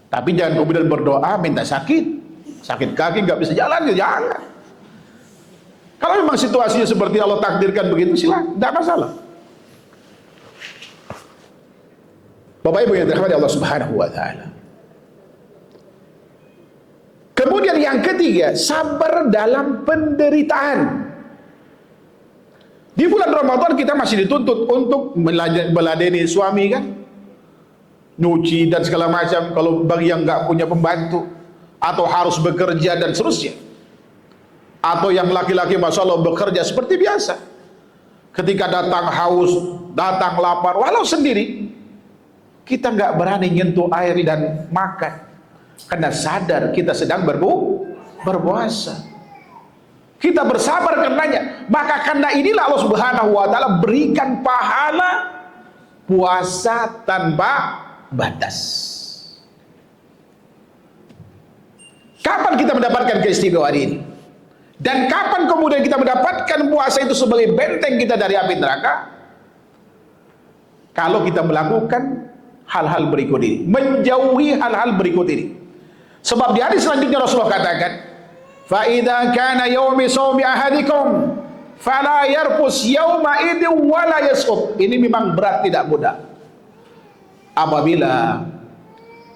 Tapi jangan kemudian berdoa minta sakit kaki nggak bisa jalan, ya jangan. Kalau memang situasinya seperti Allah takdirkan begitu, silakan, tidak masalah. Bapak Ibu yang dirahmati Allah Subhanahu wa taala. Kemudian yang ketiga, sabar dalam penderitaan. Di bulan Ramadan kita masih dituntut untuk meladeni suami, kan, nyuci dan segala macam kalau bagi yang nggak punya pembantu, atau harus bekerja dan seterusnya. Atau yang laki-laki Masya Allah bekerja seperti biasa, ketika datang haus, datang lapar, walau sendiri, kita nggak berani nyentuh air dan makan, karena sadar kita sedang berpuasa. Kita bersabar karenanya. Maka karena inilah Allah Subhanahu wa taala berikan pahala puasa tanpa batas. Kapan kita mendapatkan keistimewaan ini? Dan kapan kemudian kita mendapatkan puasa itu sebagai benteng kita dari api neraka? Kalau kita melakukan hal-hal berikut ini, menjauhi hal-hal berikut ini. Sebab di hadis selanjutnya Rasulullah katakan, fa idza kana yaumi shaumi ahadikum fala yarfus yauma idin wala yasqut. Ini memang berat, tidak mudah. Apabila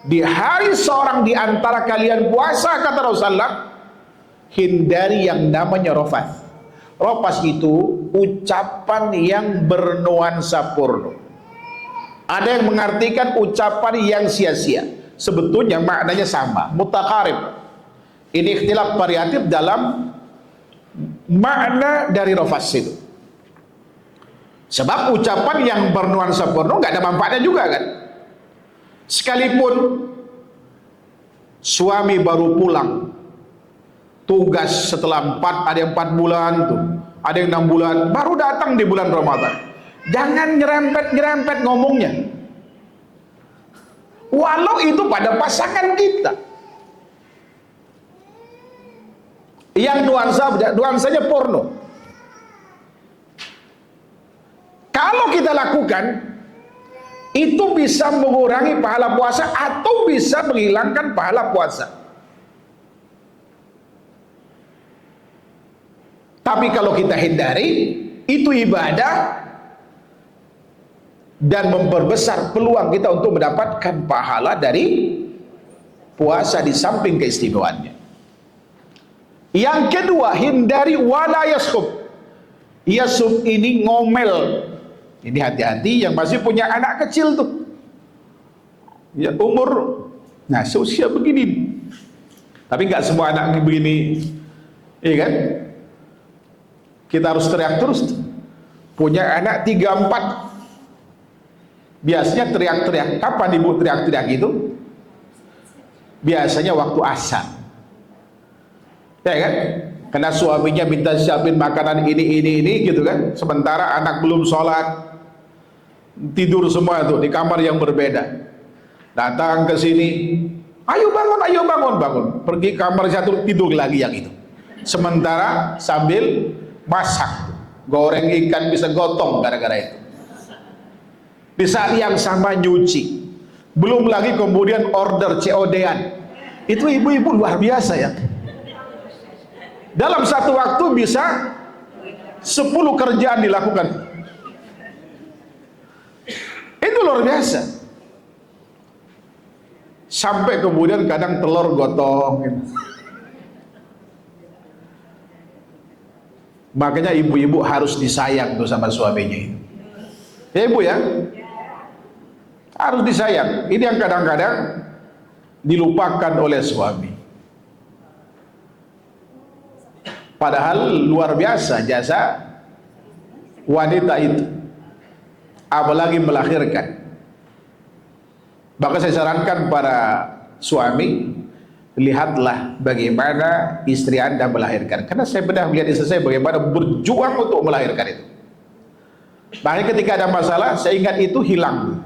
di hari seorang di antara kalian puasa, kata Rasulullah, hindari yang namanya rafas. Rafas itu ucapan yang bernuansa porno. Ada yang mengartikan ucapan yang sia-sia. Sebetulnya maknanya sama, mutaqarib. Ini ikhtilaf variatif dalam makna dari rafas itu. Sebab ucapan yang bernuansa porno nggak ada manfaatnya juga, kan. Sekalipun suami baru pulang tugas setelah ada yang 4 bulan tuh, ada yang 6 bulan, baru datang di bulan Ramadan. Jangan nyerempet-nyerempet ngomongnya, walau itu pada pasangan kita yang nuansanya porno. Kalau kita lakukan, itu bisa mengurangi pahala puasa atau bisa menghilangkan pahala puasa. Tapi kalau kita hindari, itu ibadah dan memperbesar peluang kita untuk mendapatkan pahala dari puasa di samping keistimewaannya. Yang kedua, hindari wala yasub. Yasub ini ngomel. Ini hati-hati yang masih punya anak kecil tuh, ya umur, nah seusia begini. Tapi nggak semua anak begini, iya kan? Kita harus teriak terus. Punya anak 3-4, biasanya teriak-teriak. Kapan ibu teriak-teriak itu? Biasanya waktu asar, ya kan? Karena suaminya minta siapin makanan ini gitu kan. Sementara anak belum sholat, tidur semua tuh di kamar yang berbeda. Datang ke sini, ayo bangun. Pergi kamar satu, tidur lagi yang itu. Sementara sambil masak. goreng ikan bisa gotong gara-gara itu. Di saat yang sama nyuci, belum lagi kemudian order COD-an. Itu ibu-ibu luar biasa ya. Dalam satu waktu bisa 10 kerjaan dilakukan. Itu luar biasa. Sampai kemudian kadang telur gotong gitu. Makanya ibu-ibu harus disayang tuh sama suaminya itu. Ya ibu ya, harus disayang. Ini yang kadang-kadang dilupakan oleh suami. Padahal luar biasa jasa wanita itu, apalagi melahirkan. Maka saya sarankan para suami, lihatlah bagaimana istri Anda melahirkan. Karena saya pernah melihat istri saya bagaimana berjuang untuk melahirkan itu. Makanya ketika ada masalah, saya ingat itu hilang.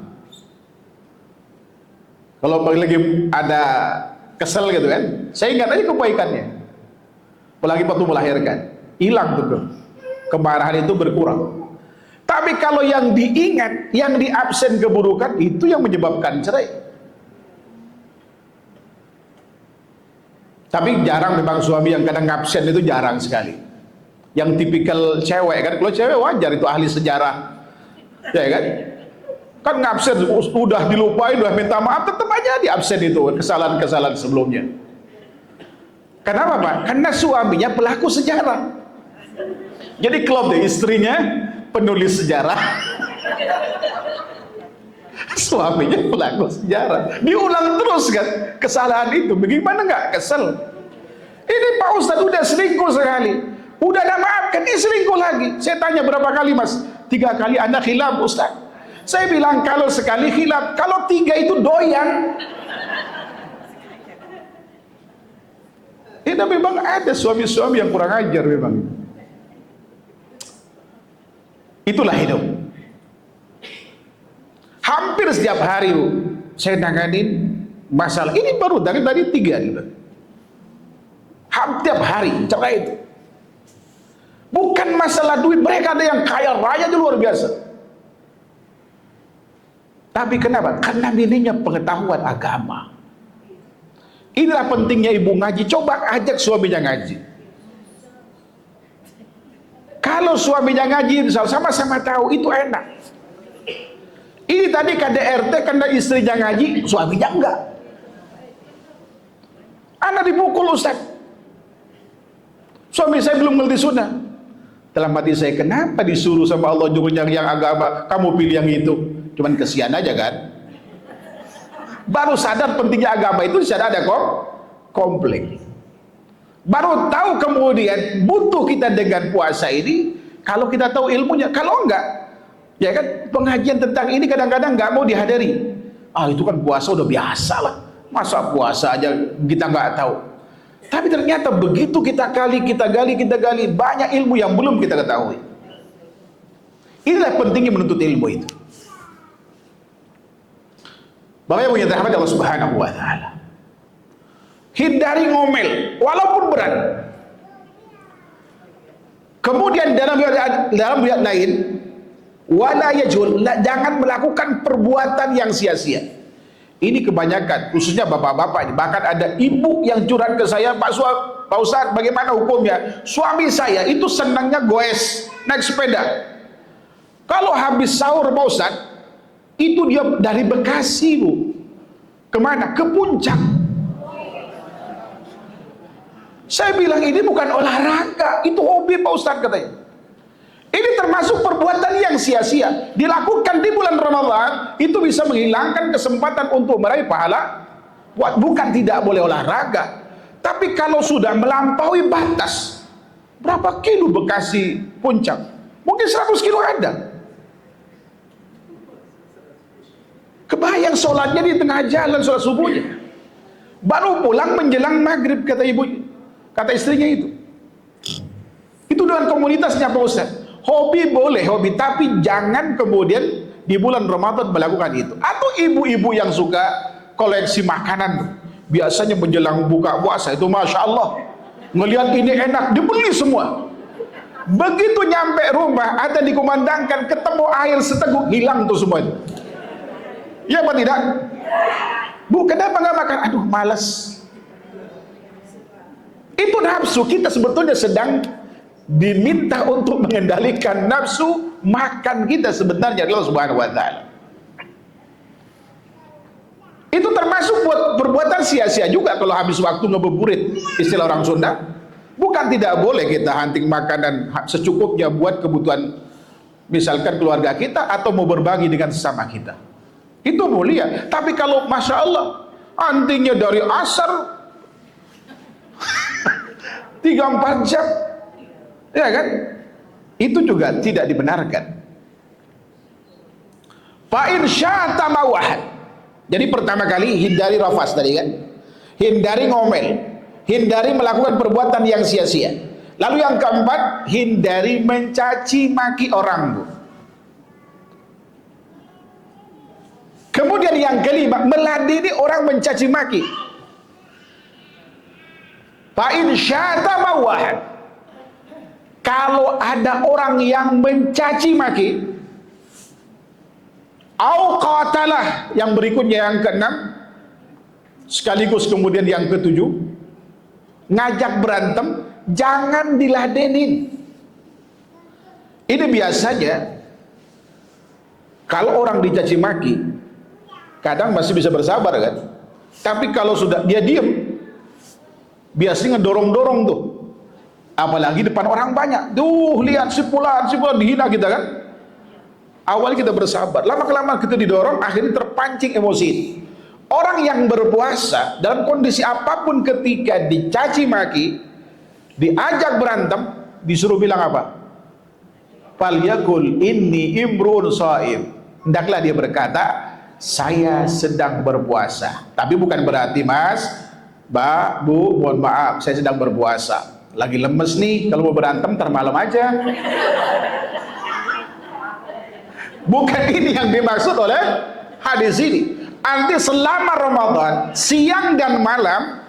Kalau lagi ada kesel gitu kan, saya ingat aja kebaikannya. Apalagi waktu melahirkan, hilang tuh kemarahan itu berkurang. Tapi kalau yang diingat, yang diabsen keburukan, itu yang menyebabkan cerai. Tapi jarang memang suami yang kadang absen itu jarang sekali. Yang tipikal cewek kan, kalau cewek wajar itu ahli sejarah, ya kan? Kan ngabsen udah dilupain, udah minta maaf, tetap aja di absen itu kesalahan-kesalahan sebelumnya. Kenapa Pak? Karena suaminya pelaku sejarah. Jadi klop deh, istrinya penulis sejarah, suaminya pelaku sejarah. Diulang terus kan kesalahan itu. Bagaimana nggak kesel? Ini Pak Ustadz udah selingkuh sekali, udah ada maafkan, ini selingkuh lagi. Saya tanya berapa kali Mas? 3 kali Anda khilaf Ustadz. Saya bilang kalau sekali khilaf, kalau 3 itu doyan. Itu memang ada suami-suami yang kurang ajar memang. Itulah hidup. Hampir setiap hari saya nanganin masalah ini, baru dari tadi 3 gitu. Hampir tiap hari cerai itu. Bukan masalah duit, mereka ada yang kaya raya itu luar biasa. Tapi kenapa? Karena minimnya pengetahuan agama. Inilah pentingnya ibu ngaji. Coba ajak suaminya ngaji. Kalau suaminya ngaji, sama-sama tahu itu enak. Ini tadi KDRT karena istrinya ngaji, suaminya enggak. Anak dipukul Ustaz. Suami saya belum ngerti sunnah. Dalam hati saya, kenapa disuruh sama Allah nyuruh yang agama, kamu pilih yang itu? Cuman kesian aja kan. Baru sadar pentingnya agama itu, sadar ada komplain. Baru tahu kemudian butuh kita dengan puasa ini, kalau kita tahu ilmunya. Kalau enggak, ya kan, pengajian tentang ini kadang-kadang enggak mau dihadiri. Ah itu kan puasa udah biasa lah, masa puasa aja kita enggak tahu. Tapi ternyata begitu kita gali, banyak ilmu yang belum kita ketahui. Inilah pentingnya menuntut ilmu itu. Bapak yang punya rahmat Allah Subhanahu wa taala. Hindari ngomel walaupun berat. Kemudian dalam riwayat lain, wala yajul, jangan melakukan perbuatan yang sia-sia. Ini kebanyakan, khususnya bapak-bapak. Bahkan ada ibu yang curhat ke saya, Pak Ustadz, bagaimana hukumnya? Suami saya itu senangnya goes, naik sepeda. Kalau habis sahur Pak Ustadz, itu dia dari Bekasi Bu, kemana? Ke Puncak. Saya bilang ini bukan olahraga, itu hobi Pak Ustadz katanya. Ini termasuk perbuatan yang sia-sia. Dilakukan di bulan Ramadan, itu bisa menghilangkan kesempatan untuk meraih pahala. Bukan tidak boleh olahraga, tapi kalau sudah melampaui batas, berapa kilo Bekasi Puncak? Mungkin 100 kilo ada. Kebayang sholatnya di tengah jalan, sholat subuhnya. Baru pulang menjelang maghrib, kata istrinya itu. Itu dengan komunitasnya Pak Ustaz. Hobi boleh, hobi, tapi jangan kemudian di bulan Ramadan melakukan itu. Atau ibu-ibu yang suka koleksi makanan, biasanya menjelang buka puasa itu Masya Allah, ngelihat ini enak, dibeli semua. Begitu nyampe rumah, ada dikumandangkan, ketemu air seteguk, hilang tuh semua itu. Ya apa tidak? Bu, kenapa nggak makan? Aduh, malas. Itu nafsu. Kita sebetulnya sedang diminta untuk mengendalikan nafsu makan kita sebenarnya Allah Subhanahu wa taala. Itu termasuk buat perbuatan sia-sia juga kalau habis waktu ngebuburit, istilah orang Sunda. Bukan tidak boleh kita hunting makanan secukupnya buat kebutuhan misalkan keluarga kita atau mau berbagi dengan sesama kita. Itu mulia. Tapi kalau Masya Allah huntingnya dari asar 3-4 jam, ya kan? Itu juga tidak dibenarkan. Fa'in syata mawahad. Jadi pertama kali hindari rafas tadi kan, hindari ngomel, hindari melakukan perbuatan yang sia-sia. Lalu yang keempat, hindari mencaci maki orang, Bu. Kemudian yang kelima, meladeni orang mencaci maki. Fa'in syata mawahad. Kalau ada orang yang mencaci maki, au qatalah, yang berikutnya yang keenam, sekaligus kemudian yang ketujuh, ngajak berantem, jangan diladenin. Ini biasanya kalau orang dicaci maki, kadang masih bisa bersabar kan, tapi kalau sudah dia diem, biasanya ngedorong-dorong tuh, apalagi depan orang banyak. Tuh lihat si fulan dihina kita kan. Awalnya kita bersabar, lama-kelamaan kita didorong, akhirnya terpancing emosi. Orang yang berpuasa dalam kondisi apapun ketika dicaci maki, diajak berantem, disuruh bilang apa? Falyakul inni imru'un shaim. Hendaklah dia berkata, saya sedang berpuasa. Tapi bukan berarti Mas, Mbak, Bu, mohon maaf, saya sedang berpuasa. Lagi lemes nih, kalau mau berantem ntar malam aja. Bukan ini yang dimaksud oleh hadis ini. Nanti selama Ramadan, siang dan malam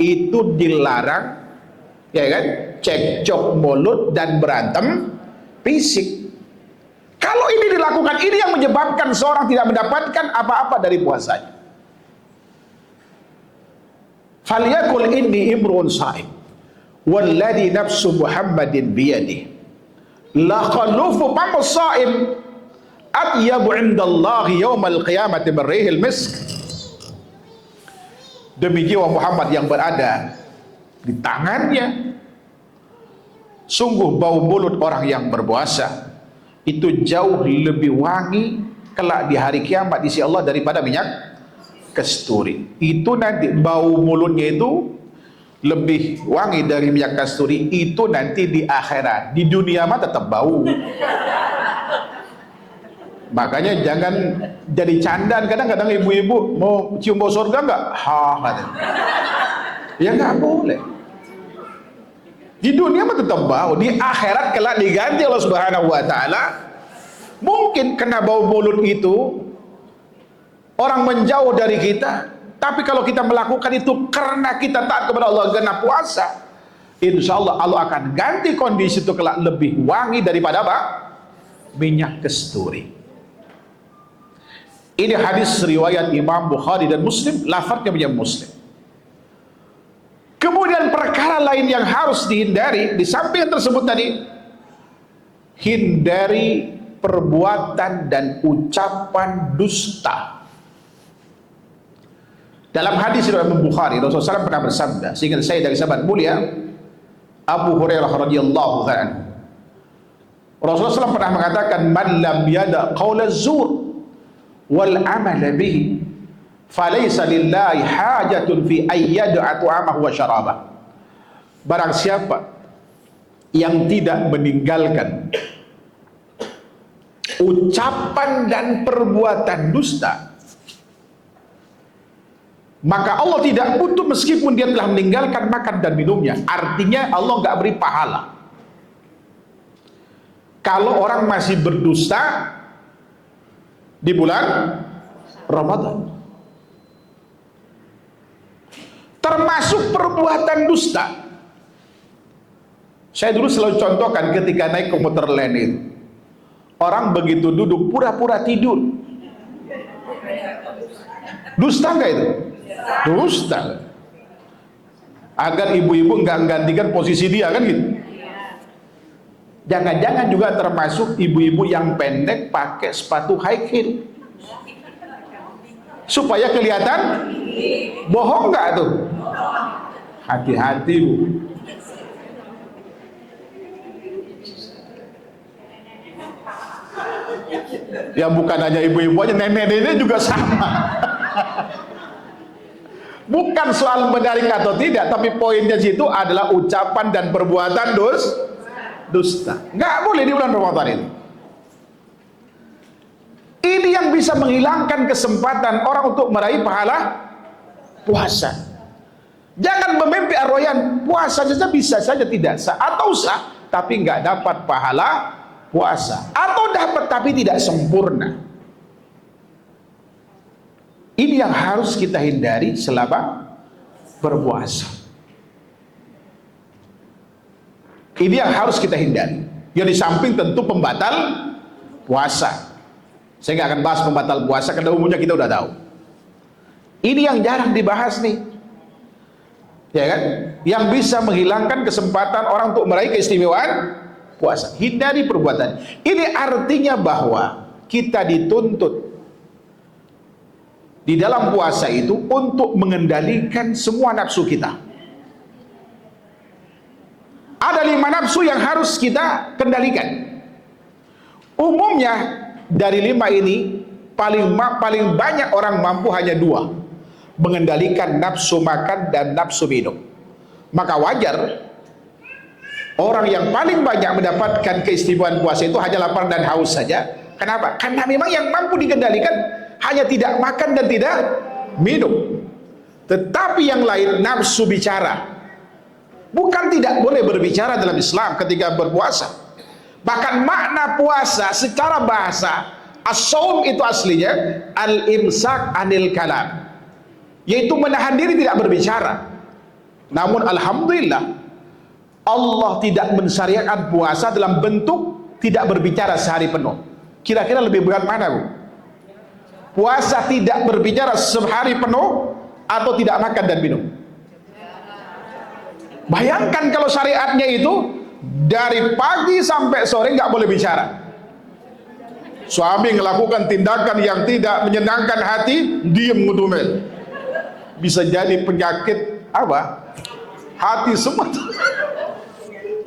itu dilarang, ya kan? Cekcok mulut dan berantem fisik. Kalau ini dilakukan, ini yang menyebabkan seorang tidak mendapatkan apa-apa dari puasanya. Falyakul inni imru'un sha'im walladhi nafsu Muhammadin biyadihi la khalufu famus sha'im atyabu indallahi yaumal qiyamati birrihil misk. Demi jiwa Muhammad yang berada di tangannya, sungguh bau mulut orang yang berpuasa itu jauh lebih wangi kelak di hari kiamat di sisi Allah daripada minyak kasturi. Itu nanti bau mulutnya itu lebih wangi dari minyak kasturi, itu nanti di akhirat. Di dunia mah tetap bau. Makanya jangan jadi candaan. Kadang-kadang ibu-ibu mau cium bau surga enggak? Ya enggak boleh. Di dunia mah tetap bau, di akhirat kelak diganti Allah Subhanahu wa taala. Mungkin kena bau mulut itu orang menjauh dari kita, tapi kalau kita melakukan itu karena kita taat kepada Allah, karena puasa, insya Allah Allah akan ganti kondisi itu kelak lebih wangi daripada apa? Minyak kasturi. Ini hadis riwayat Imam Bukhari dan Muslim, lafadznya punya Muslim. Kemudian perkara lain yang harus dihindari di samping yang tersebut tadi, hindari perbuatan dan ucapan dusta. Dalam hadis riwayat Bukhari, Rasulullah SAW pernah bersabda, sehingga saya dari sahabat mulia Abu Hurairah radhiyallahu anhu, Rasulullah SAW pernah mengatakan, man lam yada qaula zur wal amal bihi falaysa lillahi hajatun fi ayyad'a ta'amahu wa syarabah. Barang siapa yang tidak meninggalkan ucapan dan perbuatan dusta, maka Allah tidak butuh meskipun dia telah meninggalkan makan dan minumnya. Artinya Allah nggak beri pahala. Kalau orang masih berdusta di bulan Ramadan, termasuk perbuatan dusta Saya dulu selalu contohkan ketika naik komuter lain itu, orang begitu duduk pura-pura tidur. Dusta nggak itu? Dusta. Agar ibu-ibu nggak menggantikan posisi dia, kan gitu. Jangan-jangan juga termasuk ibu-ibu yang pendek pakai sepatu high heel supaya kelihatan. Bohong nggak tuh? Hati-hati, Bu. Ya bukan hanya ibu-ibu aja, nenek-nenek juga sama. Bukan soal menarik atau tidak, tapi poinnya situ adalah ucapan dan perbuatan dusta. Nggak boleh di bulan Ramadan ini. Ini yang bisa menghilangkan kesempatan orang untuk meraih pahala puasa. Jangan memimpi arroyan, puasa saja bisa saja tidak sah, atau sah tapi nggak dapat pahala puasa, atau dapat tapi tidak sempurna. Ini yang harus kita hindari selama berpuasa. Ini yang harus kita hindari. Yang di samping tentu pembatal puasa. Saya nggak akan bahas pembatal puasa karena umumnya kita udah tahu. Ini yang jarang dibahas nih, ya kan? Yang bisa menghilangkan kesempatan orang untuk meraih keistimewaan puasa. Hindari perbuatan. Ini artinya bahwa kita dituntut di dalam puasa itu untuk mengendalikan semua nafsu kita. Ada 5 nafsu yang harus kita kendalikan. Umumnya dari 5 ini paling banyak orang mampu hanya 2, mengendalikan nafsu makan dan nafsu minum. Maka wajar orang yang paling banyak mendapatkan keistimewaan puasa itu hanya lapar dan haus saja. Kenapa? Karena memang yang mampu dikendalikan hanya tidak makan dan tidak minum. Tetapi yang lain nafsu bicara. Bukan tidak boleh berbicara dalam Islam ketika berpuasa. Bahkan makna puasa secara bahasa, as-shaum itu aslinya al-imsak anil kalam, yaitu menahan diri tidak berbicara. Namun alhamdulillah Allah tidak mensyariatkan puasa dalam bentuk tidak berbicara sehari penuh. Kira-kira lebih berat mana, Bu? Puasa tidak berbicara sehari penuh atau tidak makan dan minum? Bayangkan kalau syariatnya itu dari pagi sampai sore nggak boleh bicara. Suami melakukan tindakan yang tidak menyenangkan hati, diem ngudumel. Bisa jadi penyakit apa? Hati semua.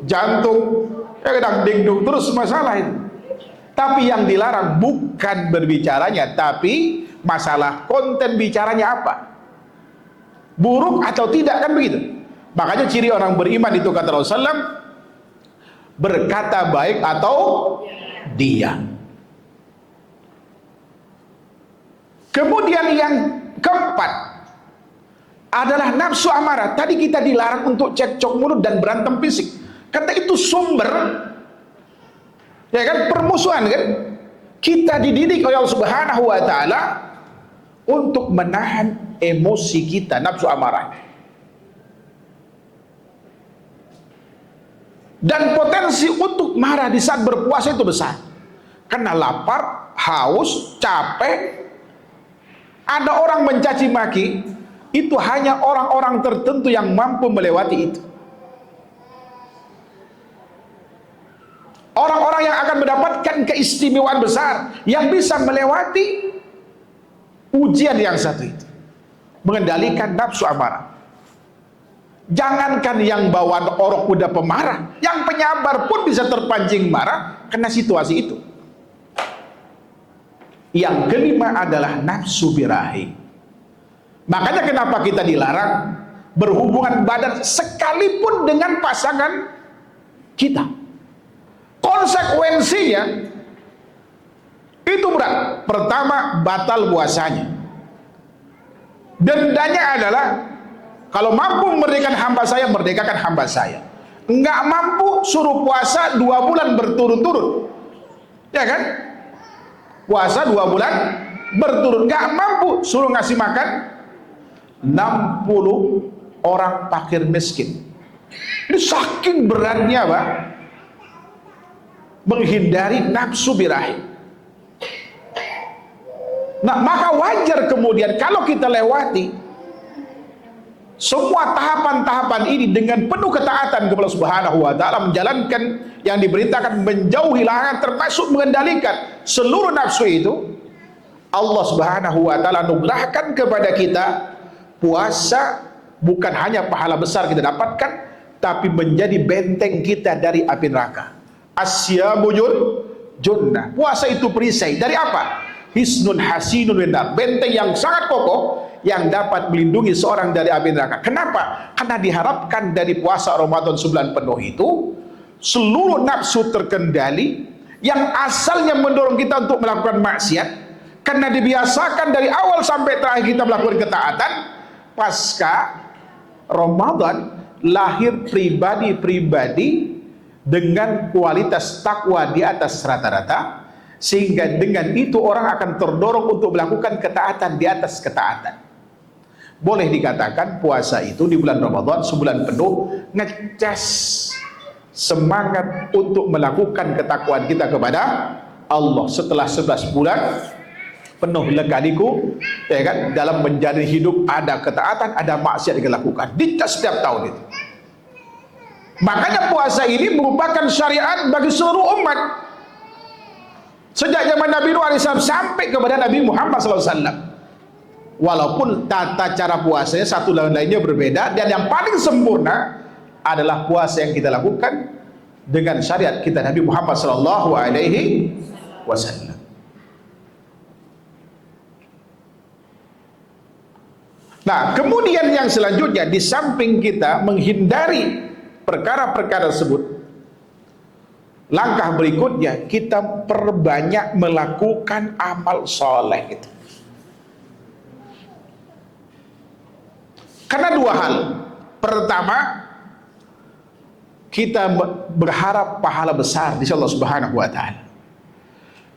Jantung, kadang dingdung terus masalah itu. Tapi yang dilarang bukan berbicaranya, tapi masalah konten bicaranya apa, buruk atau tidak, kan begitu. Makanya ciri orang beriman itu kata Rasulullah SAW, berkata baik atau diam. Kemudian yang keempat adalah nafsu amarah. Tadi kita dilarang untuk cekcok mulut dan berantem fisik. Kata itu sumber, ya kan, permusuhan kan. Kita dididik oleh Allah Subhanahu wa taala untuk menahan emosi kita, nafsu amarah. Dan potensi untuk marah di saat berpuasa itu besar. Karena lapar, haus, capek. Ada orang mencaci maki, itu hanya orang-orang tertentu yang mampu melewati itu. Orang-orang yang akan mendapatkan keistimewaan besar, yang bisa melewati ujian yang satu itu, mengendalikan nafsu amarah. Jangankan yang bawa orok kuda pemarah, yang penyabar pun bisa terpancing marah karena situasi itu. Yang kelima adalah nafsu birahi. Makanya kenapa kita dilarang berhubungan badan sekalipun dengan pasangan kita. Konsekuensinya itu berat. Pertama, batal puasanya. Dendanya adalah, kalau mampu memerdekakan hamba saya, merdekakan hamba saya. Enggak mampu, suruh puasa 2 bulan berturut-turut, ya kan? Puasa 2 bulan berturut. Enggak mampu, suruh ngasih makan 60 orang fakir miskin. Ini saking beratnya, Pak, menghindari nafsu birahi. Nah, maka wajar kemudian kalau kita lewati semua tahapan-tahapan ini dengan penuh ketaatan kepada Allah Subhanahu wa taala, menjalankan yang diberitakan, menjauhi larangan, termasuk mengendalikan seluruh nafsu itu, Allah Subhanahu wa taala anugerahkan kepada kita puasa bukan hanya pahala besar kita dapatkan, tapi menjadi benteng kita dari api neraka. Asyamu junnah. Puasa itu perisai dari apa? Hisnun hasinun minar, benteng yang sangat kokoh yang dapat melindungi seorang dari api neraka. Kenapa? Karena diharapkan dari puasa Ramadan sebulan penuh itu seluruh nafsu terkendali yang asalnya mendorong kita untuk melakukan maksiat, karena dibiasakan dari awal sampai terakhir kita melakukan ketaatan. Pasca Ramadan lahir pribadi-pribadi dengan kualitas takwa di atas rata-rata, sehingga dengan itu orang akan terdorong untuk melakukan ketaatan di atas ketaatan. Boleh dikatakan puasa itu di bulan Ramadan sebulan penuh ngecas semangat untuk melakukan ketakwaan kita kepada Allah. Setelah 11 bulan penuh leka-liku, ya kan, dalam menjalani hidup ada ketaatan, ada maksiat yang dilakukan. Dicas setiap tahun itu. Makanya puasa ini merupakan syariat bagi seluruh umat. Sejak zaman Nabi Nuh AS sampai kepada Nabi Muhammad SAW. Walaupun tata cara puasanya satu dan lainnya berbeda, dan yang paling sempurna adalah puasa yang kita lakukan dengan syariat kita Nabi Muhammad SAW. Nah, kemudian yang selanjutnya, di samping kita menghindari perkara-perkara tersebut, langkah berikutnya kita perbanyak melakukan amal soleh itu. Karena dua hal. Pertama, kita berharap pahala besar di Allah Subhanahu wa taala.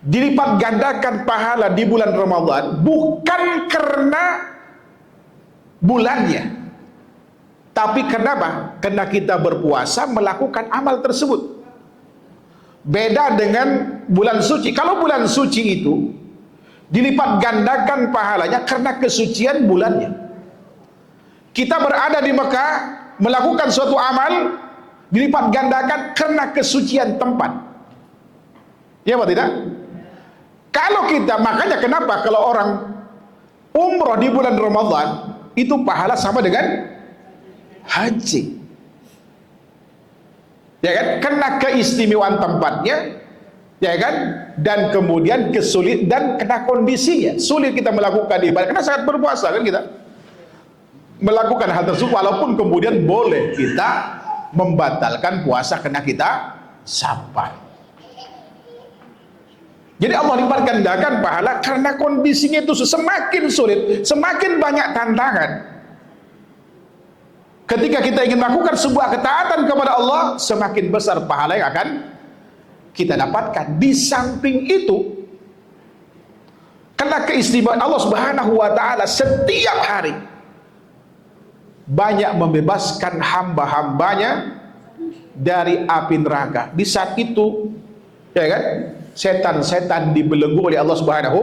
Dilipat gandakan pahala di bulan Ramadan bukan karena bulannya, tapi kenapa? Karena kita berpuasa melakukan amal tersebut. Beda dengan bulan suci. Kalau bulan suci itu dilipat gandakan pahalanya karena kesucian bulannya. Kita berada di Mekah melakukan suatu amal dilipat gandakan karena kesucian tempat. Ya apa tidak? Kalau kita, makanya kenapa kalau orang umroh di bulan Ramadan itu pahala sama dengan haji. Ya kan? Karena keistimewaan tempatnya, ya kan? Dan kemudian kesulit dan kena kondisinya. Sulit kita melakukan ibadah karena sangat berpuasa kan kita. Melakukan hal tersebut, walaupun kemudian boleh kita membatalkan puasa karena kita sabar. Jadi Allah lipat gandakan pahala karena kondisinya itu semakin sulit, semakin banyak tantangan. Ketika kita ingin melakukan sebuah ketaatan kepada Allah, semakin besar pahala yang akan kita dapatkan. Di samping itu, karena keistimewaan Allah Subhanahu wa taala setiap hari banyak membebaskan hamba-hambanya dari api neraka. Di saat itu, ya kan, setan-setan dibelenggu oleh Allah Subhanahu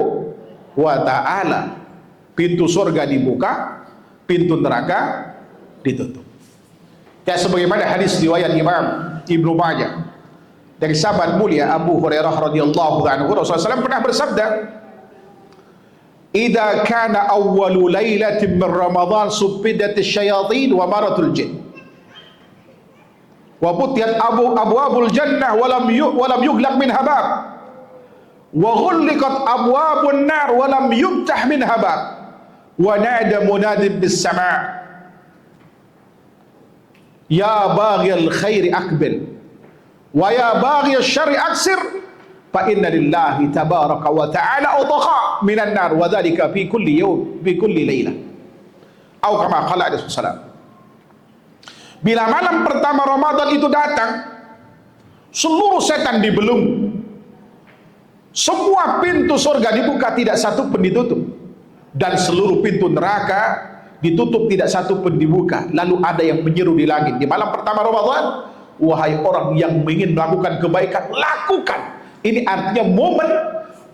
wa taala. Pintu surga dibuka, pintu neraka ditutup. Ya, sebagaimana hadis riwayat Imam Ibnu Majah dari sahabat mulia Abu Hurairah radhiyallahu anhu, Rasulullah SAW pernah bersabda, "Idza kana awwalu lailatin min Ramadan suppidatis syayatin wa maratul jin wa futiyat abwabul jannah wa lam yughlaq minha bab wa ghulliqat abwabun nar wa lam yuftah minha bab wa nada munadin bis sama' ya baghiyal khairi aqbil wa ya baghiyasy syarri aksir fa inna lillahi tabaraka wa ta'ala utqa minan nar wa dzalika fi kulli yawm fi kulli lailah." Atau kama qala alaihi wasallam. Bila malam pertama Ramadan itu datang, seluruh setan dibelenggu. Semua pintu surga dibuka, tidak satu pun ditutup. Dan seluruh pintu neraka ditutup, tidak satu pun dibuka. Lalu ada yang menyeru di langit di malam pertama Ramadan, wahai orang yang ingin melakukan kebaikan, lakukan. Ini artinya momen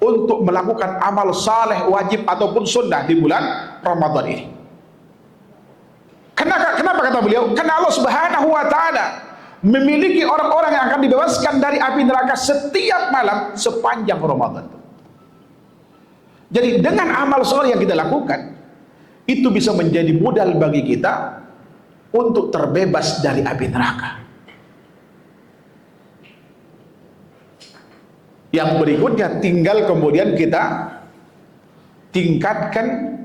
untuk melakukan amal saleh wajib ataupun sunnah di bulan Ramadan ini. Kenapa kata beliau? Karena Allah Subhanahu wa taala memiliki orang-orang yang akan dibebaskan dari api neraka setiap malam sepanjang Ramadan. Jadi dengan amal soleh yang kita lakukan, itu bisa menjadi modal bagi kita untuk terbebas dari api neraka. Yang berikutnya tinggal kemudian kita tingkatkan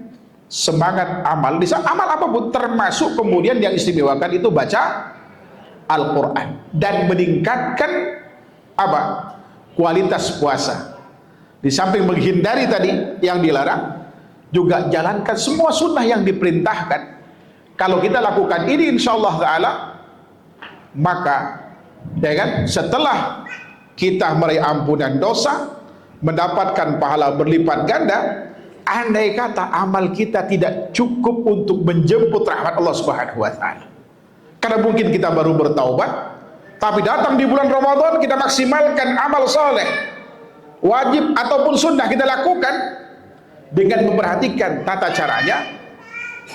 semangat amal. Amal apapun, termasuk kemudian yang istimewakan itu baca Al-Quran dan meningkatkan apa? Kualitas puasa. Di samping menghindari tadi yang dilarang, juga jalankan semua sunnah yang diperintahkan. Kalau kita lakukan ini, insya Allah Ta'ala, maka ya kan, setelah kita meraih ampunan dosa, mendapatkan pahala berlipat ganda. Andai kata amal kita tidak cukup untuk menjemput rahmat Allah Subhanahu wa taala. Karena mungkin kita baru bertaubat, tapi datang di bulan Ramadan kita maksimalkan amal soleh wajib ataupun sunnah kita lakukan dengan memperhatikan tata caranya,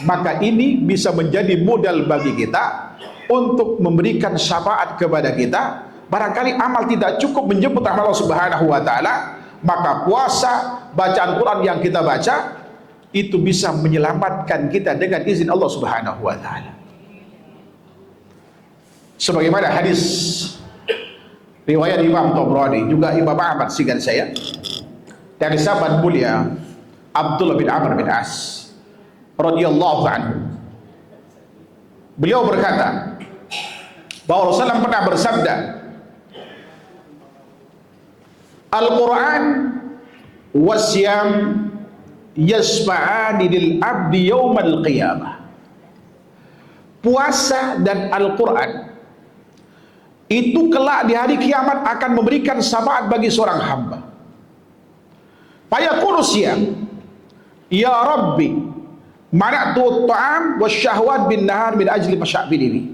maka ini bisa menjadi modal bagi kita untuk memberikan syafaat kepada kita. Barangkali amal tidak cukup menjemput rahmat Allah Subhanahu wa taala, maka puasa, bacaan Quran yang kita baca itu bisa menyelamatkan kita dengan izin Allah Subhanahu wa taala. Sebagaimana hadis riwayat Imam Tabrani, juga Imam Ahmad singkat saya, dari sahabat mulia Abdullah bin Amr bin As radhiyallahu anhu. Beliau berkata bahwa Rasulullah pernah bersabda, Al-Quran wasyam yasfa'ani lil abdi yawmal qiyamah. Puasa dan Al-Quran itu kelak di hari kiamat akan memberikan syafaat bagi seorang hamba. Fayaqulu siyam, ya Rabbi, mana'tu ta'am wasyahwat bin nahar min ajli masya'bidini.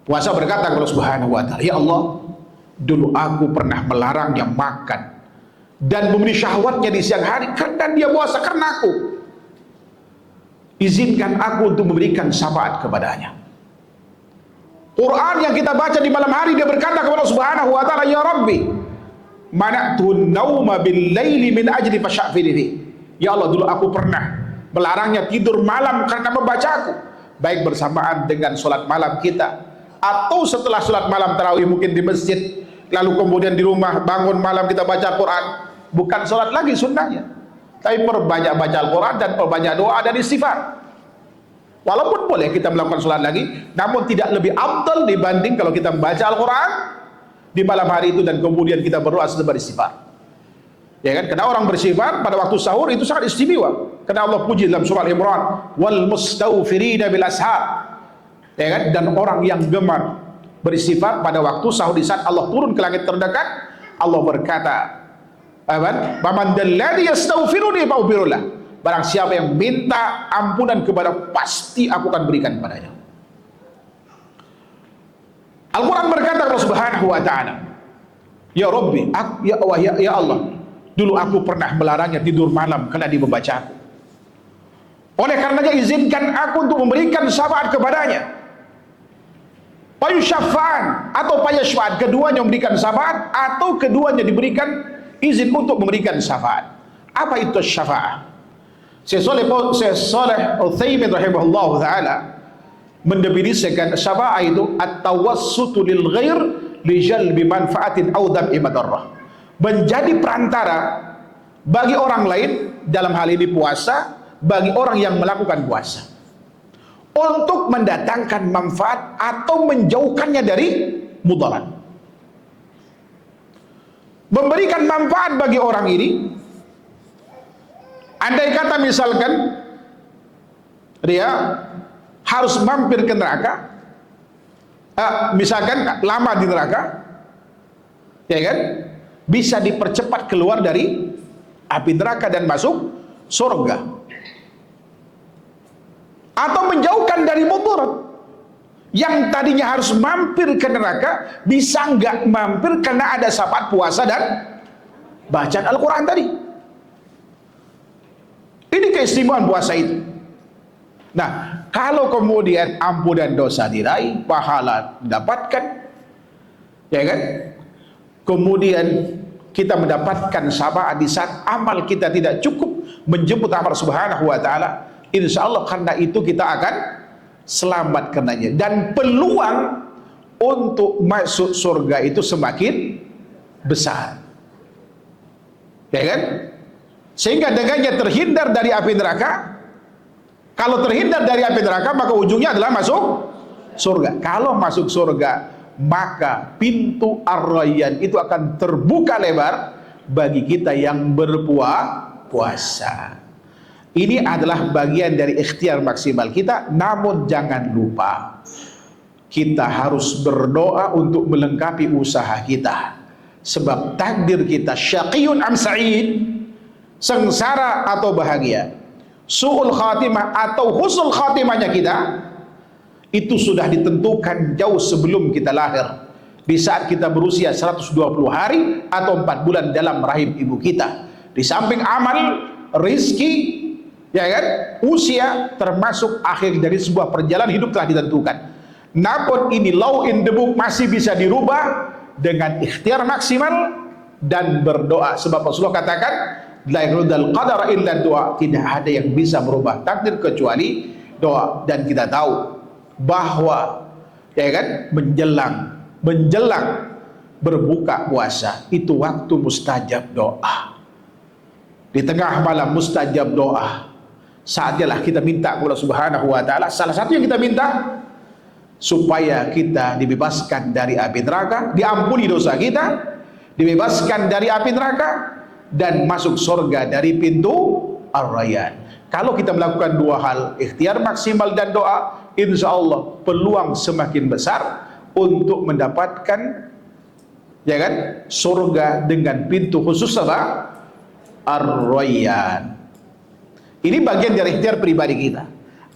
Puasa berkata kepada Subhanahu wa ta'ala, ya Allah, dulu aku pernah melarangnya makan dan memberi syahwatnya di siang hari karena dia puasa, karena aku. Izinkan aku untuk memberikan syafaat kepadanya. Quran yang kita baca di malam hari, dia berkata kepada Subhanahu wa ta'ala, ya Rabbi, mana'tu nauma bil laili min ajli fasya'fidini. Ya Allah, dulu aku pernah melarangnya tidur malam karena membaca aku, baik bersamaan dengan sholat malam kita atau setelah sholat malam tarawih mungkin di masjid, lalu kemudian di rumah bangun malam kita baca Quran, bukan sholat lagi sunnahnya, tapi perbanyak baca Al-Quran dan perbanyak doa dan istighfar. Walaupun boleh kita melakukan sholat lagi, namun tidak lebih afdal dibanding kalau kita membaca Al-Quran di malam hari itu dan kemudian kita berdoa serta beristighfar. Ya kan? Karena orang beristighfar pada waktu sahur itu sangat istimewa. Karena Allah puji dalam surah Al-Imran, wal mustaghfirina bil ashar. Ya kan? Dan orang yang gemar beristighfar pada waktu sahur, di saat Allah turun ke langit terdekat, Allah berkata, "Faman dalladhi yastaghfiruni fa'ughfirullah." Barang siapa yang minta ampunan kepada, pasti aku akan berikan padanya. Al-Quran berkata kepada Subhanahu wa ta'ala, ya Rabbi, ya Allah, dulu aku pernah melarangnya tidur malam karena dia membaca aku. Oleh karenanya izinkan aku untuk memberikan syafaat kepadanya. Payusyafan atau payashfa'at, keduanya memberikan syafaat atau keduanya diberikan izin untuk memberikan syafaat. Apa itu syafaat? Syekh Shalih Utsaimin rahimahullah ta'ala mendefinisikan syafaat itu at-tawassutu lil ghair li jalbi manfaatin aw dham'i madarrah, menjadi perantara bagi orang lain, dalam hal ini puasa, bagi orang yang melakukan puasa, untuk mendatangkan manfaat atau menjauhkannya dari mudarat. Memberikan manfaat bagi orang ini, andai kata misalkan dia harus mampir ke neraka, misalkan lama di neraka, ya kan, bisa dipercepat keluar dari api neraka dan masuk surga. atau menjauhkan dari mudarat. Yang tadinya harus mampir ke neraka bisa nggak mampir karena ada syafaat puasa dan bacaan Al-Quran tadi. Ini keistimewaan puasa itu. Nah, kalau kemudian ampunan dosa diraih, pahala didapatkan, ya kan? Kemudian kita mendapatkan syafaat di saat amal kita tidak cukup menjemput amal Subhanahu wa taala, insya Allah karena itu kita akan selamat karenanya, dan peluang untuk masuk surga itu semakin besar, ya kan? Sehingga dengannya terhindar dari api neraka. Kalau terhindar dari api neraka maka ujungnya adalah masuk surga. Kalau masuk surga maka pintu Ar-Rayyan itu akan terbuka lebar bagi kita yang berpuasa. Ini adalah bagian dari ikhtiar maksimal kita, namun jangan lupa kita harus berdoa untuk melengkapi usaha kita. Sebab takdir kita syaqiyun am sa'id, sengsara atau bahagia, su'ul khatimah atau husnul khatimahnya kita, itu sudah ditentukan jauh sebelum kita lahir. Di saat kita berusia 120 hari atau 4 bulan dalam rahim ibu kita. Di samping amal, rizki, ya kan, usia termasuk akhir dari sebuah perjalanan hidup telah ditentukan. Namun ini law in the book masih bisa dirubah dengan ikhtiar maksimal dan berdoa. Sebab Rasulullah katakan, la yaghudul qadara illa doa, tidak ada yang bisa merubah takdir kecuali doa. Dan kita tahu bahwa, ya kan, menjelang berbuka puasa itu waktu mustajab doa. Di tengah malam mustajab doa. Saatnya lah kita minta kepada Subhanahu wa taala. Salah satu yang kita minta supaya kita dibebaskan dari api neraka, diampuni dosa kita, dibebaskan dari api neraka, dan masuk surga dari pintu Ar-Rayyan. Kalau kita melakukan dua hal, ikhtiar maksimal dan doa, insya Allah peluang semakin besar untuk mendapatkan, ya kan, surga dengan pintu khusus apa? Ar-Rayyan. Ini bagian dari ikhtiar pribadi kita.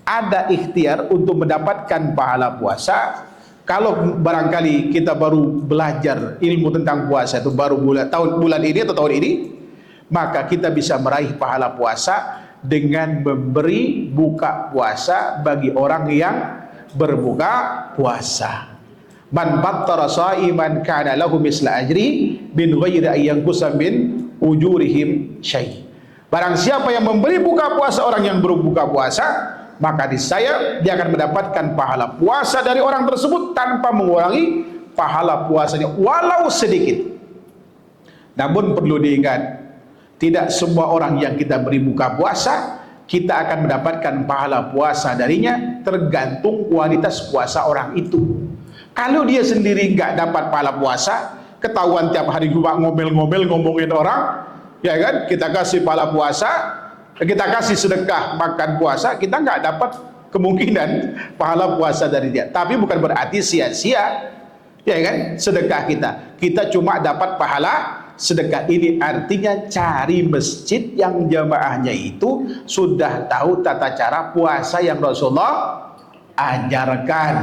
Ada ikhtiar untuk mendapatkan pahala puasa. Kalau barangkali kita baru belajar ilmu tentang puasa itu baru bulan ini atau tahun ini, maka kita bisa meraih pahala puasa dengan memberi buka puasa bagi orang yang berbuka puasa. Man battara sha'iman kana lahu misla ajri bin ghairi ayyanqusa min ujurihim syai'. Barang siapa yang memberi buka puasa orang yang berbuka puasa, maka niscaya dia akan mendapatkan pahala puasa dari orang tersebut tanpa mengurangi pahala puasanya walau sedikit. Namun perlu diingat, tidak semua orang yang kita beri buka puasa kita akan mendapatkan pahala puasa darinya, tergantung kualitas puasa orang itu. Kalau dia sendiri nggak dapat pahala puasa, ketahuan tiap hari cuma ngomel-ngomel ngomongin orang, ya kan, kita kasih pahala puasa, kita kasih sedekah makan puasa, kita nggak dapat kemungkinan pahala puasa dari dia. Tapi bukan berarti sia-sia, ya kan, sedekah kita cuma dapat pahala sedekah. Ini artinya cari masjid yang jamaahnya itu sudah tahu tata cara puasa yang Rasulullah ajarkan.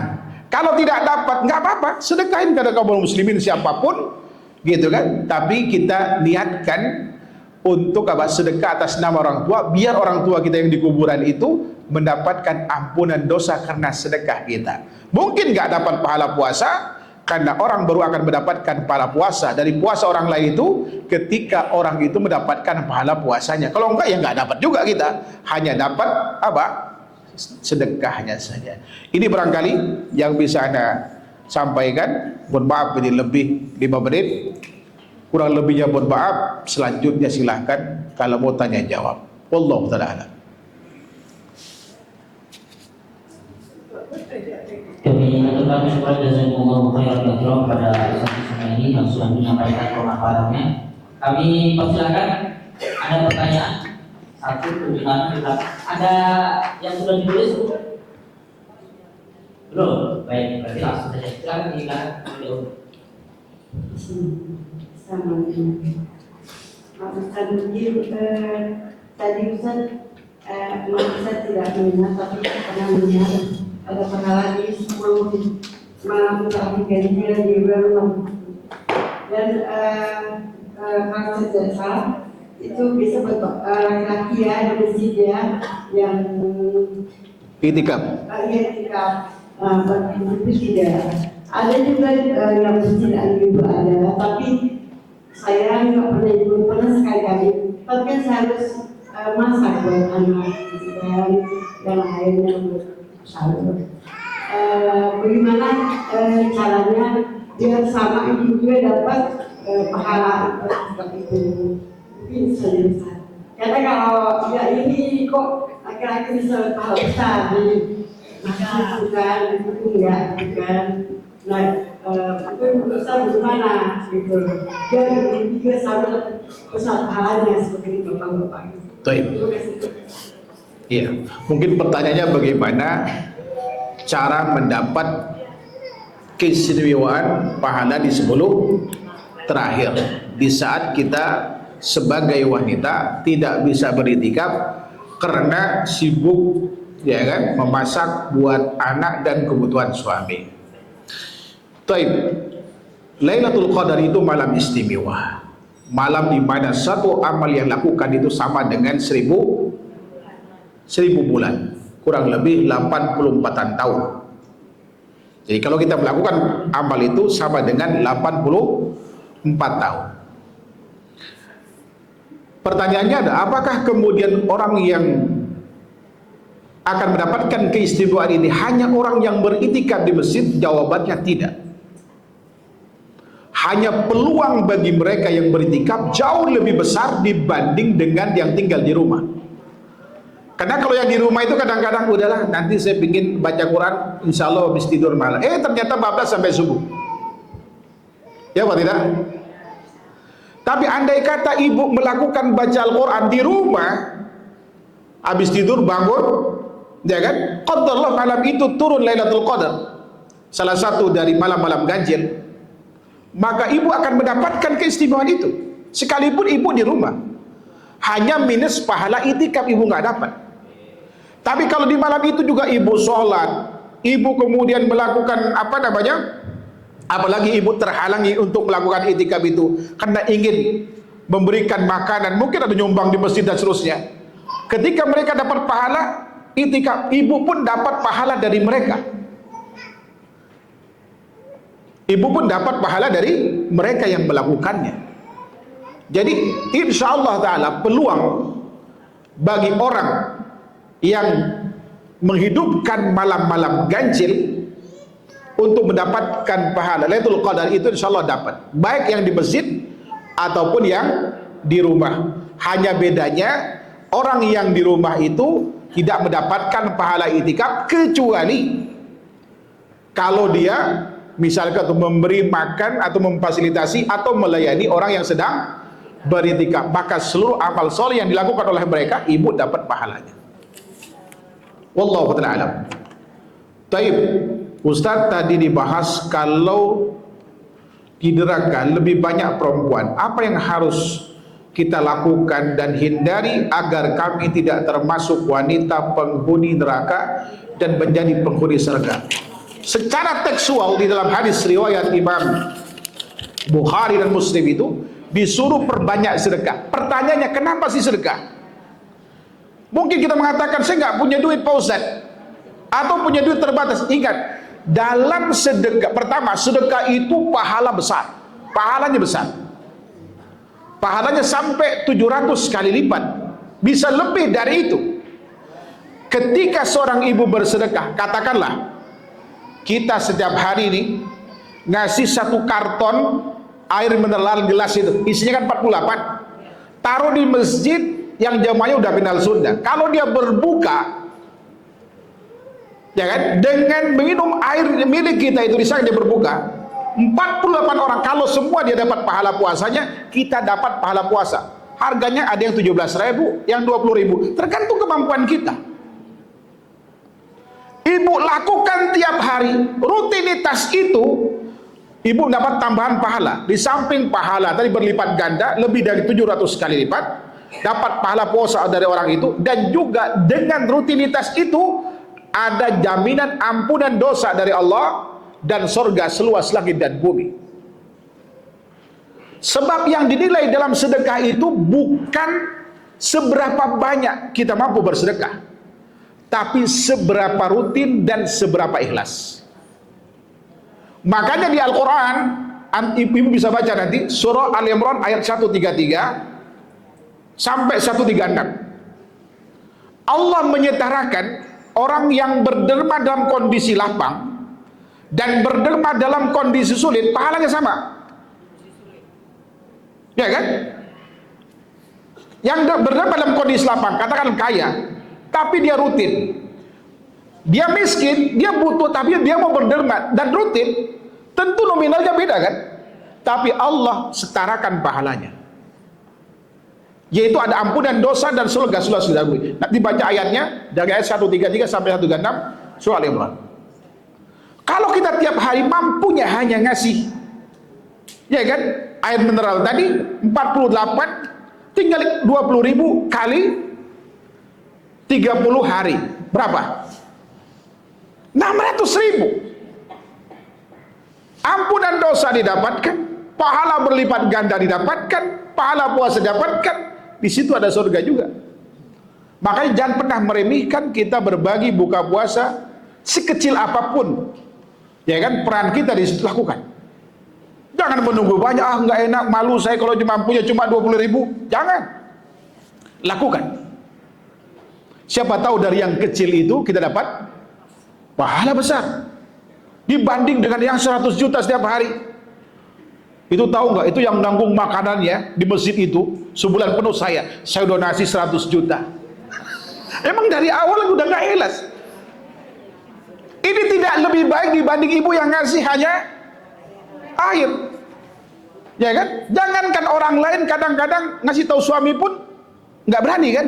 Kalau tidak dapat, nggak apa-apa, sedekahin kepada kaum muslimin siapapun, gitu kan. Tapi kita niatkan untuk apa? Sedekah atas nama orang tua, biar orang tua kita yang di kuburan itu mendapatkan ampunan dosa karena sedekah kita. Mungkin nggak dapat pahala puasa karena orang baru akan mendapatkan pahala puasa dari puasa orang lain itu ketika orang itu mendapatkan pahala puasanya. Kalau enggak ya nggak dapat juga kita, hanya dapat apa? Sedekahnya saja. Ini barangkali yang bisa Anda sampaikan. Mohon maaf ini lebih 5 menit, kurang lebihnya mohon maaf. Selanjutnya silahkan kalau mau tanya jawab. Wallahu ta'ala a'lam. Kami mengucapkan syukur jazakumullah khairan katsiran pada sesi ini yang sudah menyampaikan pemaparannya. Kami persilakan ada pertanyaan. Satu tunjukkan kita. Ada yang sudah ditulis? Belum. Baik, berarti langsung saja. Silakan Assalamualaikum. Maaf Ustaz, tadi Ustaz saya tidak melihat, tapi saya pernah melihat ada pahala di 10 malam terakhir ganjil di rumah. Dan kalau sejasa itu bisa buat laki-laki ya di masjid ya yang Itikaf. itikaf. Itu juga ada juga yang masjid ibu ada, tapi saya nggak pernah ikut, pernah sekali-kali. Tapi kan saya harus masak buat anak dan yang lainnya buat sahur. Bagaimana caranya biar sama ibu juga dapat pahala seperti itu? Mungkin saja bisa. Karena kalau ya ini kok laki-laki bisa pahala besar, maka bukan itu enggak bukan. Nah, itu besar bagaimana gitu? Biar ibu juga sama besar pahalanya seperti itu bapak-bapak. Baik. Iya, mungkin pertanyaannya bagaimana cara mendapat keistimewaan pahala di 10 terakhir di saat kita sebagai wanita tidak bisa beritikaf karena sibuk ya kan memasak buat anak dan kebutuhan suami. Taib. Lailatul Qadar itu malam istimewa. Malam di mana satu amal yang lakukan itu sama dengan 1000 bulan, kurang lebih 84 tahun. Jadi kalau kita melakukan amal itu sama dengan 84 tahun. Pertanyaannya ada, apakah kemudian orang yang akan mendapatkan keistimewaan ini hanya orang yang beritikaf di masjid? Jawabannya tidak. Hanya peluang bagi mereka yang beritikaf jauh lebih besar dibanding dengan yang tinggal di rumah. Karena kalau yang di rumah itu kadang-kadang udahlah nanti saya ingin baca Quran, insya Allah habis tidur malam. Ternyata bablas sampai subuh. Ya Pak tidak? Tapi andai kata ibu melakukan baca Al-Quran di rumah, habis tidur bangun, ya kan? Qadarlah malam itu turun Lailatul Qadar, salah satu dari malam-malam ganjil, maka ibu akan mendapatkan keistimewaan itu. Sekalipun ibu di rumah, hanya minus pahala itikaf ibu nggak dapat. Tapi kalau di malam itu juga ibu sholat, ibu kemudian melakukan apalagi ibu terhalangi untuk melakukan itikaf itu karena ingin memberikan makanan, mungkin ada nyumbang di masjid dan seterusnya. Ketika mereka dapat pahala itikaf, ibu pun dapat pahala dari mereka. Ibu pun dapat pahala dari mereka yang melakukannya. Jadi insya Allah Ta'ala peluang bagi orang yang menghidupkan malam-malam ganjil untuk mendapatkan pahala Lailatul Qadar itu insya Allah dapat, baik yang di masjid ataupun yang di rumah. Hanya bedanya orang yang di rumah itu tidak mendapatkan pahala itikaf kecuali kalau dia misalkan untuk memberi makan atau memfasilitasi atau melayani orang yang sedang beritikaf, maka seluruh amal soleh yang dilakukan oleh mereka ibu dapat pahalanya. Wallahu ta'ala alam. Taib. Ustaz tadi dibahas kalau di neraka lebih banyak perempuan, apa yang harus kita lakukan dan hindari agar kami tidak termasuk wanita penghuni neraka dan menjadi penghuni surga? Secara tekstual di dalam hadis riwayat Imam Bukhari dan Muslim itu disuruh perbanyak sedekah. Pertanyaannya, kenapa sih sedekah? Mungkin kita mengatakan saya nggak punya duit Pak Ustaz, atau punya duit terbatas. Ingat, dalam sedekah, pertama sedekah itu pahala besar, pahalanya besar, pahalanya sampai 700 kali lipat, bisa lebih dari itu. Ketika seorang ibu bersedekah, katakanlah kita setiap hari ini ngasih 1 karton air mineral gelas itu, isinya kan 48, taruh di masjid yang jamaahnya udah kenal Sunda. Kalau dia berbuka, ya kan, dengan minum air milik kita itu, di saat dia berbuka, 48 orang, kalau semua dia dapat pahala puasanya, kita dapat pahala puasa. Harganya ada yang 17.000, yang 20.000, tergantung kemampuan kita. Ibu lakukan tiap hari, rutinitas itu, ibu dapat tambahan pahala. Di samping pahala tadi berlipat ganda, lebih dari 700 kali lipat, dapat pahala puasa dari orang itu, dan juga dengan rutinitas itu ada jaminan ampunan dosa dari Allah dan surga seluas langit dan bumi. Sebab yang dinilai dalam sedekah itu bukan seberapa banyak kita mampu bersedekah, tapi seberapa rutin dan seberapa ikhlas. Makanya di Al-Quran, ibu bisa baca nanti surah Al-Imran ayat 133 sampai 136. Allah menyetarakan orang yang berderma dalam kondisi lapang dan berderma dalam kondisi sulit, pahalanya sama. Ya kan? Yang berderma dalam kondisi lapang, katakan kaya, tapi dia rutin. Dia miskin, dia butuh, tapi dia mau berderma dan rutin. Tentu nominalnya beda kan? Tapi Allah setarakan pahalanya. Yaitu ada ampunan dosa dan surga seluas langit. Nanti baca ayatnya dari ayat 133 sampai 136 surah Al-Imran. Kalau kita tiap hari mampunya hanya ngasih, ya kan? Ayat mineral tadi 48, tinggal 20.000 kali 30 hari. Berapa? 600.000. Ampunan dosa didapatkan, pahala berlipat ganda didapatkan, pahala puasa didapatkan, di situ ada surga juga. Makanya jangan pernah meremehkan kita berbagi buka puasa sekecil apapun. Ya kan, peran kita di situ lakukan. Jangan menunggu banyak, nggak enak, malu saya kalau cuma punya cuma 20.000. Jangan. Lakukan. Siapa tahu dari yang kecil itu kita dapat pahala besar dibanding dengan yang 100 juta setiap hari. Itu tahu nggak? Itu yang nanggung makanannya di masjid itu sebulan penuh saya donasi 100 juta. Emang dari awal udah nggak ikhlas. Ini tidak lebih baik dibanding ibu yang ngasih hanya air, ya kan? Jangankan orang lain, kadang-kadang ngasih tahu suami pun nggak berani kan?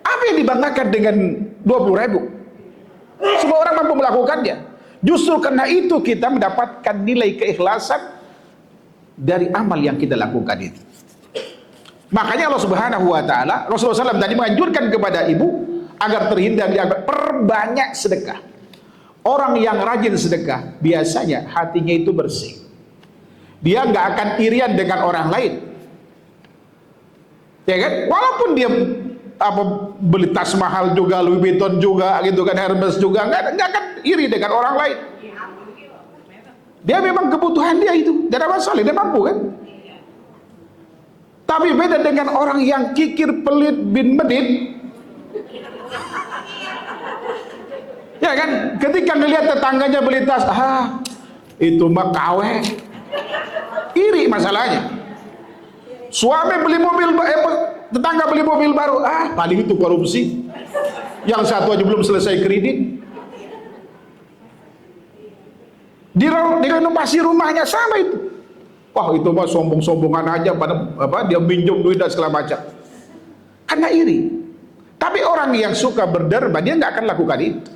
Apa yang dibanggakan dengan 20.000? Semua orang mampu melakukannya. Justru karena itu kita mendapatkan nilai keikhlasan dari amal yang kita lakukan itu. Makanya Allah Subhanahu wa taala, Rasulullah SAW tadi menganjurkan kepada ibu agar terhindar dari perbanyak sedekah. Orang yang rajin sedekah biasanya hatinya itu bersih. Dia nggak akan irian dengan orang lain. Ya kan? Walaupun dia beli tas mahal juga, Louis Vuitton juga, gitu kan, Hermes juga, nggak akan iri dengan orang lain. Dia memang kebutuhan dia itu, tidak ada masalah, dia mampu kan. Tapi beda dengan orang yang kikir, pelit, bin medit. Ya kan, ketika ngelihat tetangganya beli tas, itu mah KW. Iri masalahnya. Suami beli mobil, tetangga beli mobil baru, paling itu korupsi. Yang satu aja belum selesai kredit. Direnovasi rumahnya sama itu. Wah, itu mah sombong-sombongan aja, pada dia minjem duit dan segala macam. Karena iri. Tapi orang yang suka berderma, dia nggak akan lakukan itu.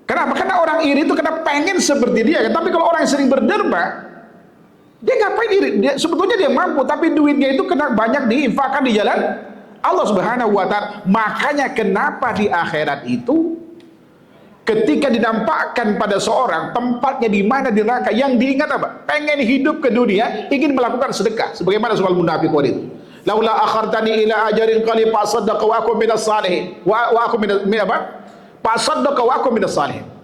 Kenapa? Karena orang iri itu karena pengen seperti dia. Tapi kalau orang yang sering berderma, dia ngapain iri? Sebetulnya dia mampu, tapi duitnya itu kena banyak diinfakkan di jalan Allah Subhanahu wa taala. Makanya kenapa di akhirat itu ketika dinampakkan pada seorang tempatnya di mana di neraka, yang diingat apa? Pengen hidup ke dunia, ingin melakukan sedekah. Sebagaimana soal munafiqun itu. Laula akhartani ila ajarin qalil fa saddaqa wa akum minas salihin. Wa akum min apa? Fa saddaqa wa akum minas salihin.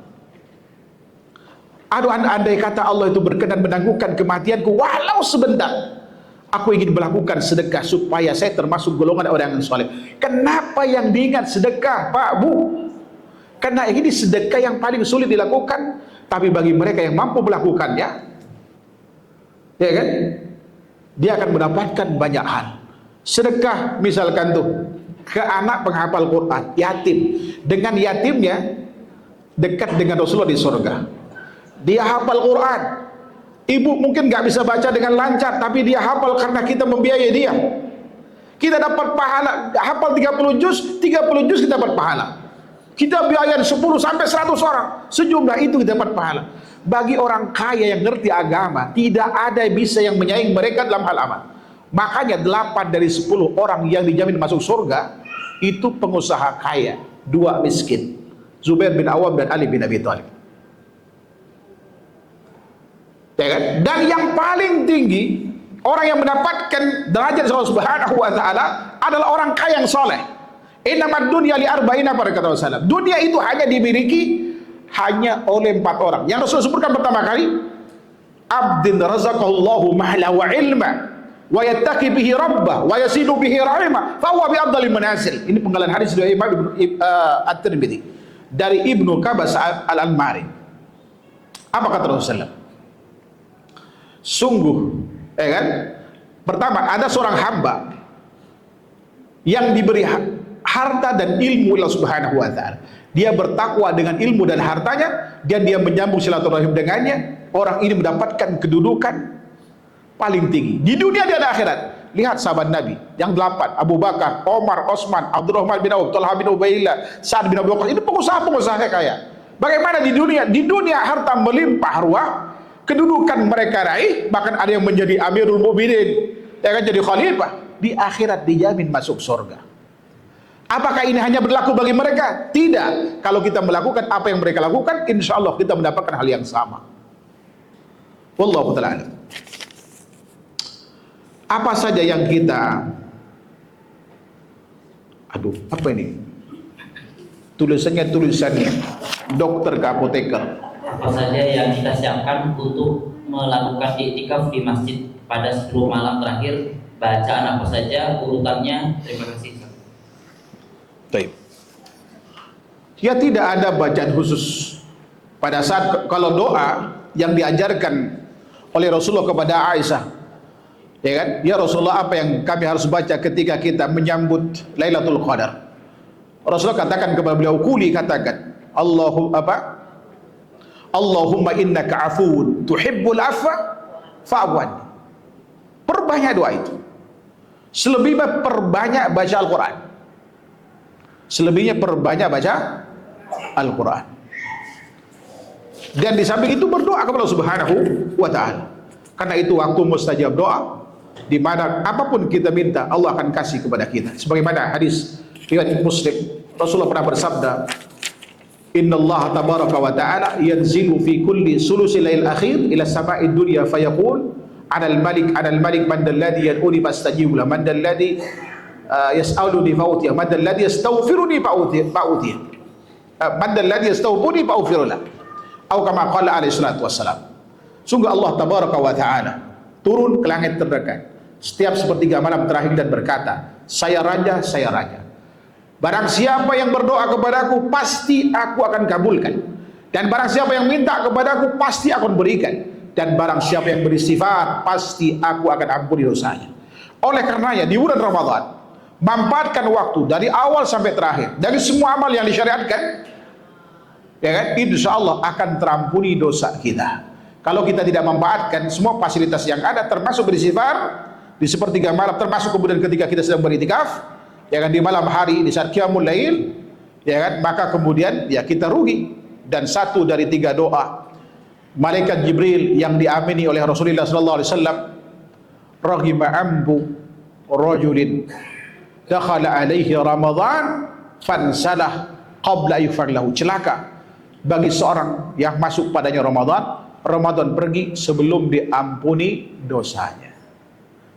Aduh, andai kata Allah itu berkenan menangguhkan kematianku walau sebentar, aku ingin melakukan sedekah supaya saya termasuk golongan orang yang saleh. Kenapa yang diingat sedekah, Pak, Bu? Karena ini sedekah yang paling sulit dilakukan, tapi bagi mereka yang mampu melakukannya, ya kan, dia akan mendapatkan banyak hal. Sedekah misalkan tuh ke anak penghafal Quran, yatim, dengan yatimnya dekat dengan Rasulullah di surga. Dia hafal Quran. Ibu mungkin nggak bisa baca dengan lancar, tapi dia hafal karena kita membiayai dia. Kita dapat pahala. Hafal 30 juz kita dapat pahala. Kita biayain 10 sampai 100 orang, sejumlah itu kita dapat pahala. Bagi orang kaya yang ngerti agama, tidak ada bisa yang menyaing mereka dalam hal amal. Makanya 8 dari 10 orang yang dijamin masuk surga itu pengusaha kaya, 2 miskin, Zubair bin Awam dan Ali bin Abi Thalib. Ya kan? Dan yang paling tinggi orang yang mendapatkan derajat Allah Subhanahu wa taala adalah orang kaya yang soleh. Innamad dunya li arba'ina, pada kata Rasulullah. Dunia itu hanya dimiliki hanya oleh 4 orang. Yang Rasul sebutkan pertama kali, abdin razaqallahu mahla wa ilma wa yattaqi bihi rabbah wa yasidu bihi rahimah fa huwa bi afdalil manazil. Ini penggalan hadis dari Imam At-Tirmidzi dari Ibnu Kabas Al-Anmari. Apa kata Rasulullah? Sungguh, kan? Pertama, ada seorang hamba yang diberi harta dan ilmu Allah Subhanahu wa taala. Dia bertakwa dengan ilmu dan hartanya, dan dia menyambung silaturahim dengannya. Orang ini mendapatkan kedudukan paling tinggi di dunia dan akhirat. Lihat sahabat Nabi yang 8, Abu Bakar, Omar, Osman, Abdurrahman bin Auf, Talha bin Ubaidillah, Sa'ad bin Abi Waqqas. Ini pengusaha-pengusaha kaya. Bagaimana di dunia? Di dunia harta melimpah ruah, kedudukan mereka raih, bahkan ada yang menjadi Amirul Mukminin, ya kan, jadi khalifah. Di akhirat dijamin masuk surga. Apakah ini hanya berlaku bagi mereka? Tidak. Kalau kita melakukan apa yang mereka lakukan, insya Allah kita mendapatkan hal yang sama. Wallahu ta'ala. Apa saja yang kita, apa ini? Tulisannya dokter ke apoteker. Apa saja yang kita siapkan untuk melakukan iktikaf di masjid pada 10 malam terakhir? Bacaan apa saja, urutannya? Terima kasih. Baik. Ya, tidak ada bacaan khusus. Pada saat kalau doa yang diajarkan oleh Rasulullah kepada Aisyah, ya kan? Ya Rasulullah, apa yang kami harus baca ketika kita menyambut Lailatul Qadar? Rasulullah katakan kepada beliau, katakan, Allahumma innaka afuwun tuhibbul afwa fa'fu anni. Perbanyak doa itu. Selebihnya perbanyak baca Al-Quran. Selebihnya perbanyak baca Al-Quran. Dan di samping itu berdoa kepada Allah Subhanahu wa ta'ala. Karena itu waktu mustajab doa, di mana apapun kita minta Allah akan kasih kepada kita. Sebagaimana hadis riwayat Muslim, Rasulullah pernah bersabda, Inna Allah tabaraka wa ta'ala yanzilu fi kulli sulusi lail akhir ila sama'id dunya fayaqul anal malik man dalladhi yad'uni fastajibu lahu, man dalladhi yas'aluni fa'utiyah, man dalladhi yastaghfiruni fa'utiyah, man dalladhi yastaghfiruni fa'ughfir lahu, atau kama qala alaihi salatu wassalam. Sungguh Allah tabaraka wa ta'ala turun ke langit terdekat setiap sepertiga malam terakhir dan berkata, saya raja, saya raja. Barang siapa yang berdoa kepadaku, pasti aku akan kabulkan. Dan barang siapa yang minta kepadaku, pasti akan berikan. Dan barang siapa yang beristighfar, pasti aku akan ampuni dosanya. Oleh karenanya, di bulan Ramadan, manfaatkan waktu dari awal sampai terakhir, dari semua amal yang disyariatkan, ya kan, insya Allah akan terampuni dosa kita. Kalau kita tidak memanfaatkan semua fasilitas yang ada, termasuk beristighfar di sepertiga malam, termasuk kemudian ketika kita sedang beritikaf, ya kan, di malam hari, di saat qiyamul lail, ya kan, maka kemudian ya kita rugi. Dan 1 dari 3 doa malaikat Jibril yang diamini oleh Rasulullah sallallahu alaihi wasallam, raghima ambu rajulin dakhala alaihi Ramadan fansalah qabla yufar lahu. Celaka bagi seorang yang masuk padanya Ramadan pergi sebelum diampuni dosanya.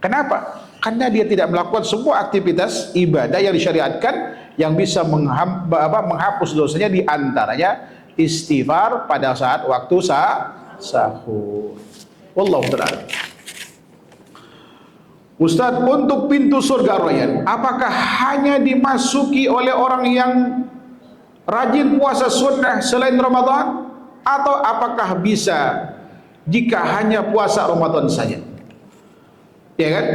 Kenapa? Karena dia tidak melakukan sebuah aktivitas ibadah yang disyariatkan yang bisa menghapus dosanya, di antaranya istighfar pada saat waktu sahur. Wallahu ta'ala. Ustaz, untuk pintu surga Rayyan, apakah hanya dimasuki oleh orang yang rajin puasa sunnah selain Ramadan, atau apakah bisa jika hanya puasa Ramadan saja? Ya kan?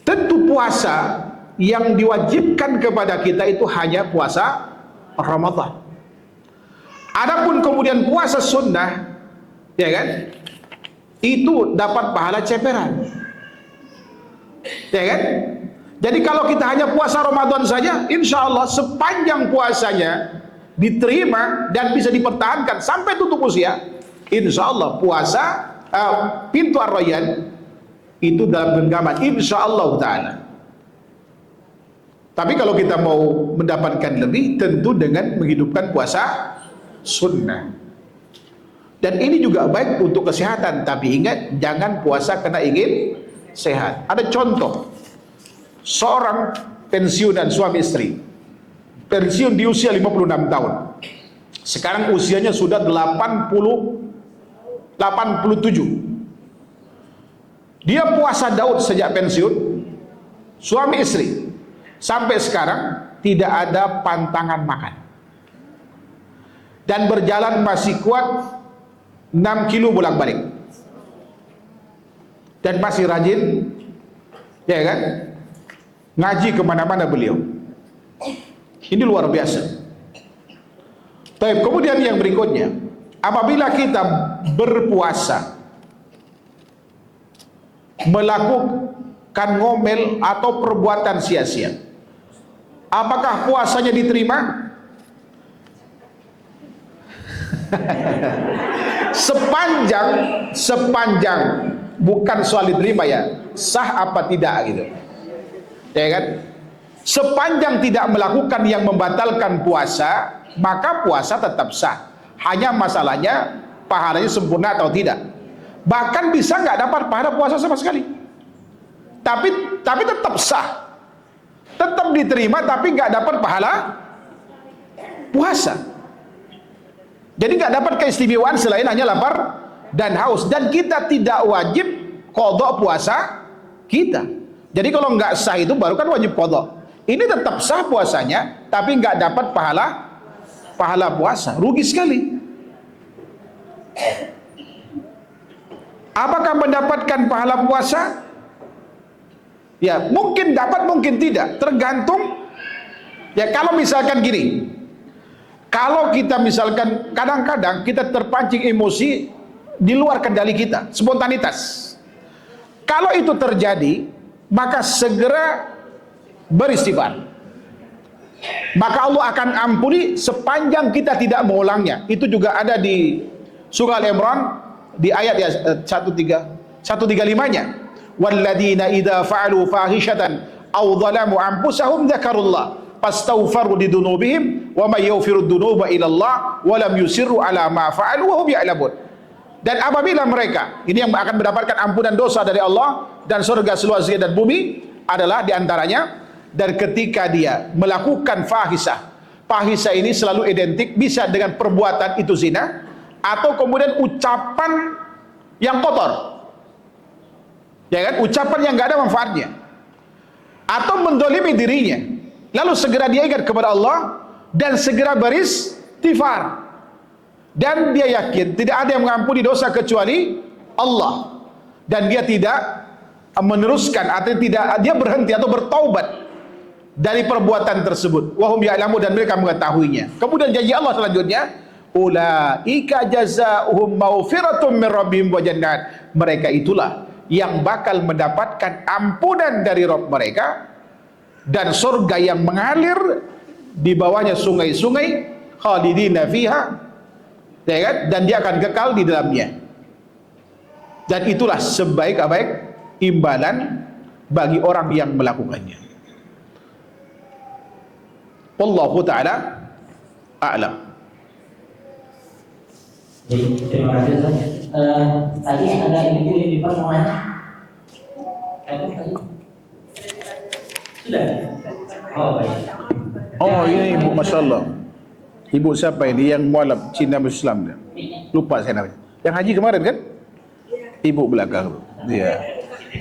Tentu puasa yang diwajibkan kepada kita itu hanya puasa Ramadan. Adapun kemudian puasa sunnah, ya kan, itu dapat pahala ceperan, ya kan. Jadi kalau kita hanya puasa Ramadan saja, insya Allah sepanjang puasanya diterima dan bisa dipertahankan sampai tutup usia, insya Allah puasa pintu Ar-Rayyan Itu dalam genggaman insyaallah taala. Tapi kalau kita mau mendapatkan lebih, tentu dengan menghidupkan puasa sunnah. Dan ini juga baik untuk kesehatan. Tapi ingat, jangan puasa karena ingin sehat. Ada contoh, seorang pensiunan suami istri, pensiun di usia 56 tahun. Sekarang usianya sudah 87. Dia puasa Daud sejak pensiun, suami istri. Sampai sekarang tidak ada pantangan makan. Dan berjalan masih kuat 6 kilo bolak-balik. Dan masih rajin, ya kan? Ngaji kemana-mana beliau. Ini luar biasa. Baik, kemudian yang berikutnya, apabila kita berpuasa, melakukan ngomel atau perbuatan sia-sia, apakah puasanya diterima? sepanjang bukan soal diterima ya, sah apa tidak gitu, ya kan? Sepanjang tidak melakukan yang membatalkan puasa, maka puasa tetap sah. Hanya masalahnya pahalanya sempurna atau tidak. Bahkan bisa nggak dapat pahala puasa sama sekali, tapi tetap sah, tetap diterima, tapi nggak dapat pahala puasa. Jadi nggak dapat keistimewaan selain hanya lapar dan haus. Dan kita tidak wajib qadha puasa kita. Jadi kalau nggak sah itu baru kan wajib qadha. Ini tetap sah puasanya, tapi nggak dapat pahala puasa. Rugi sekali. Apakah mendapatkan pahala puasa? Ya, mungkin dapat, mungkin tidak. Tergantung. Ya, kalau misalkan gini, kalau kita misalkan kadang-kadang kita terpancing emosi di luar kendali kita, spontanitas. Kalau itu terjadi, maka segera beristighfar. Maka Allah akan ampuni sepanjang kita tidak mengulangnya. Itu juga ada di surah Al-Imran di ayat 135-nya. Walladzina idza fa'alu fahishatan aw dhalamu anfusahum dzakarullah fastaghfaru lidunubihim wa may yaghfiru dzunuba illa Allah wa lam yusirru ala ma fa'alu wa hum ya'lamun. Dan apabila mereka, ini yang akan mendapatkan ampunan dosa dari Allah dan surga seluas langit dan bumi, adalah diantaranya, dan ketika dia melakukan fahisah. Fahisah ini selalu identik bisa dengan perbuatan itu zina, atau kemudian ucapan yang kotor, ya kan, ucapan yang nggak ada manfaatnya, atau mendolimi dirinya, lalu segera dia ingat kepada Allah dan segera beristighfar, dan dia yakin tidak ada yang mengampuni dosa kecuali Allah, dan dia tidak meneruskan atau tidak, dia berhenti atau bertaubat dari perbuatan tersebut. Wahum ya'lamu, dan mereka mengetahuinya. Kemudian janji Allah selanjutnya, ulaika jazaohum maghfiratun min rabbihim wa jannat. Mereka itulah yang bakal mendapatkan ampunan dari Rabb mereka dan surga yang mengalir di bawahnya sungai-sungai, khalidina fiha, ya kan? Dan dia akan kekal di dalamnya. Dan itulah sebaik-baik imbalan bagi orang yang melakukannya. Wallahu ta'ala a'lam. Jadi, terima kasih Ustaz. Tadi ada ibu yang di pertemuan. Sudah. Oh, baik. Oh, ini ibu, masya Allah. Ibu siapa ini? Yang mualaf Cina Muslim. Lupa saya namanya. Yang haji kemarin kan? Ibu belakang. Dia.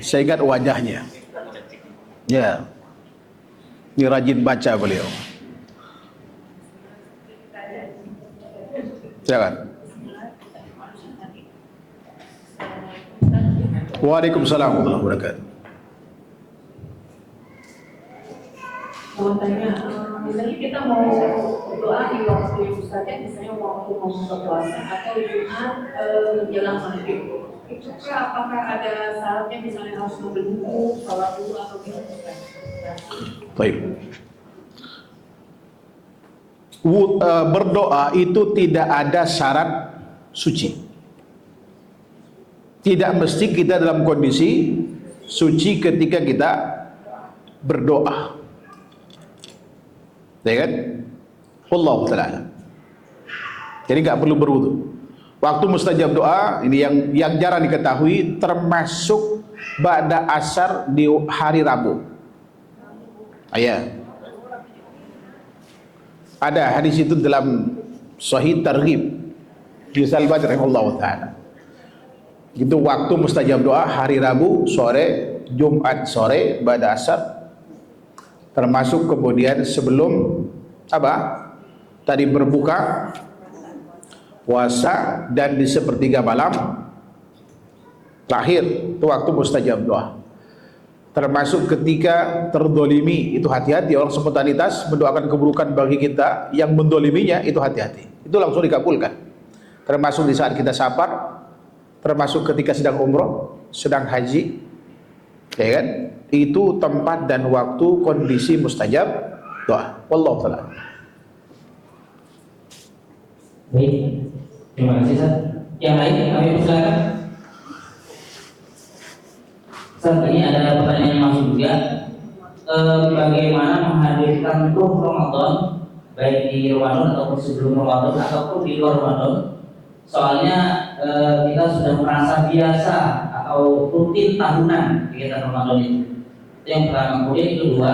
Saya ingat wajahnya. Ya. Ini rajin baca beliau. Silakan. Waalaikumsalam warahmatullahi wabarakatuh. Mau tanya, misalnya kita mau doa di waktu Ustaznya, misalnya waktu mau buka puasa atau Jumat jelang maghrib, itu apakah ada syaratnya, misalnya harus mengambil wudu, sholat dulu atau gimana? Baik. Berdoa itu tidak ada syarat suci. Tidak mesti kita dalam kondisi suci ketika kita berdoa. Ya kan? Wallahu ta'ala. Jadi nggak perlu berwudu. Waktu mustajab doa ini yang jarang diketahui, termasuk ba'da asar di hari Rabu. Ada hadis itu dalam Sahih Targhib di Al-Badr rahimahullah taala. Itu waktu mustajab doa hari Rabu sore, Jumat sore, ba'da asar, termasuk kemudian sebelum tadi berbuka puasa, dan di sepertiga malam terakhir itu waktu mustajab doa. Termasuk ketika terdolimi, itu hati-hati. Orang spontanitas mendoakan keburukan bagi kita, yang mendoliminya itu hati-hati, itu langsung dikabulkan. Termasuk di saat kita safar, termasuk ketika sedang umroh, sedang haji, ya kan? Itu tempat dan waktu kondisi mustajab doa. Wallahu ta'ala. Baik, terima kasih Ustaz. Yang lain kami persilakan. Ustaz, ini ada pertanyaan yang masuk juga. Bagaimana menghadirkan ruh Ramadan, baik di Ramadan ataupun sebelum Ramadan ataupun di luar Ramadan? Soalnya kita sudah merasa biasa atau rutin tahunan kegiatan Ramadan itu. Itu yang pertama. Kemudian yang kedua,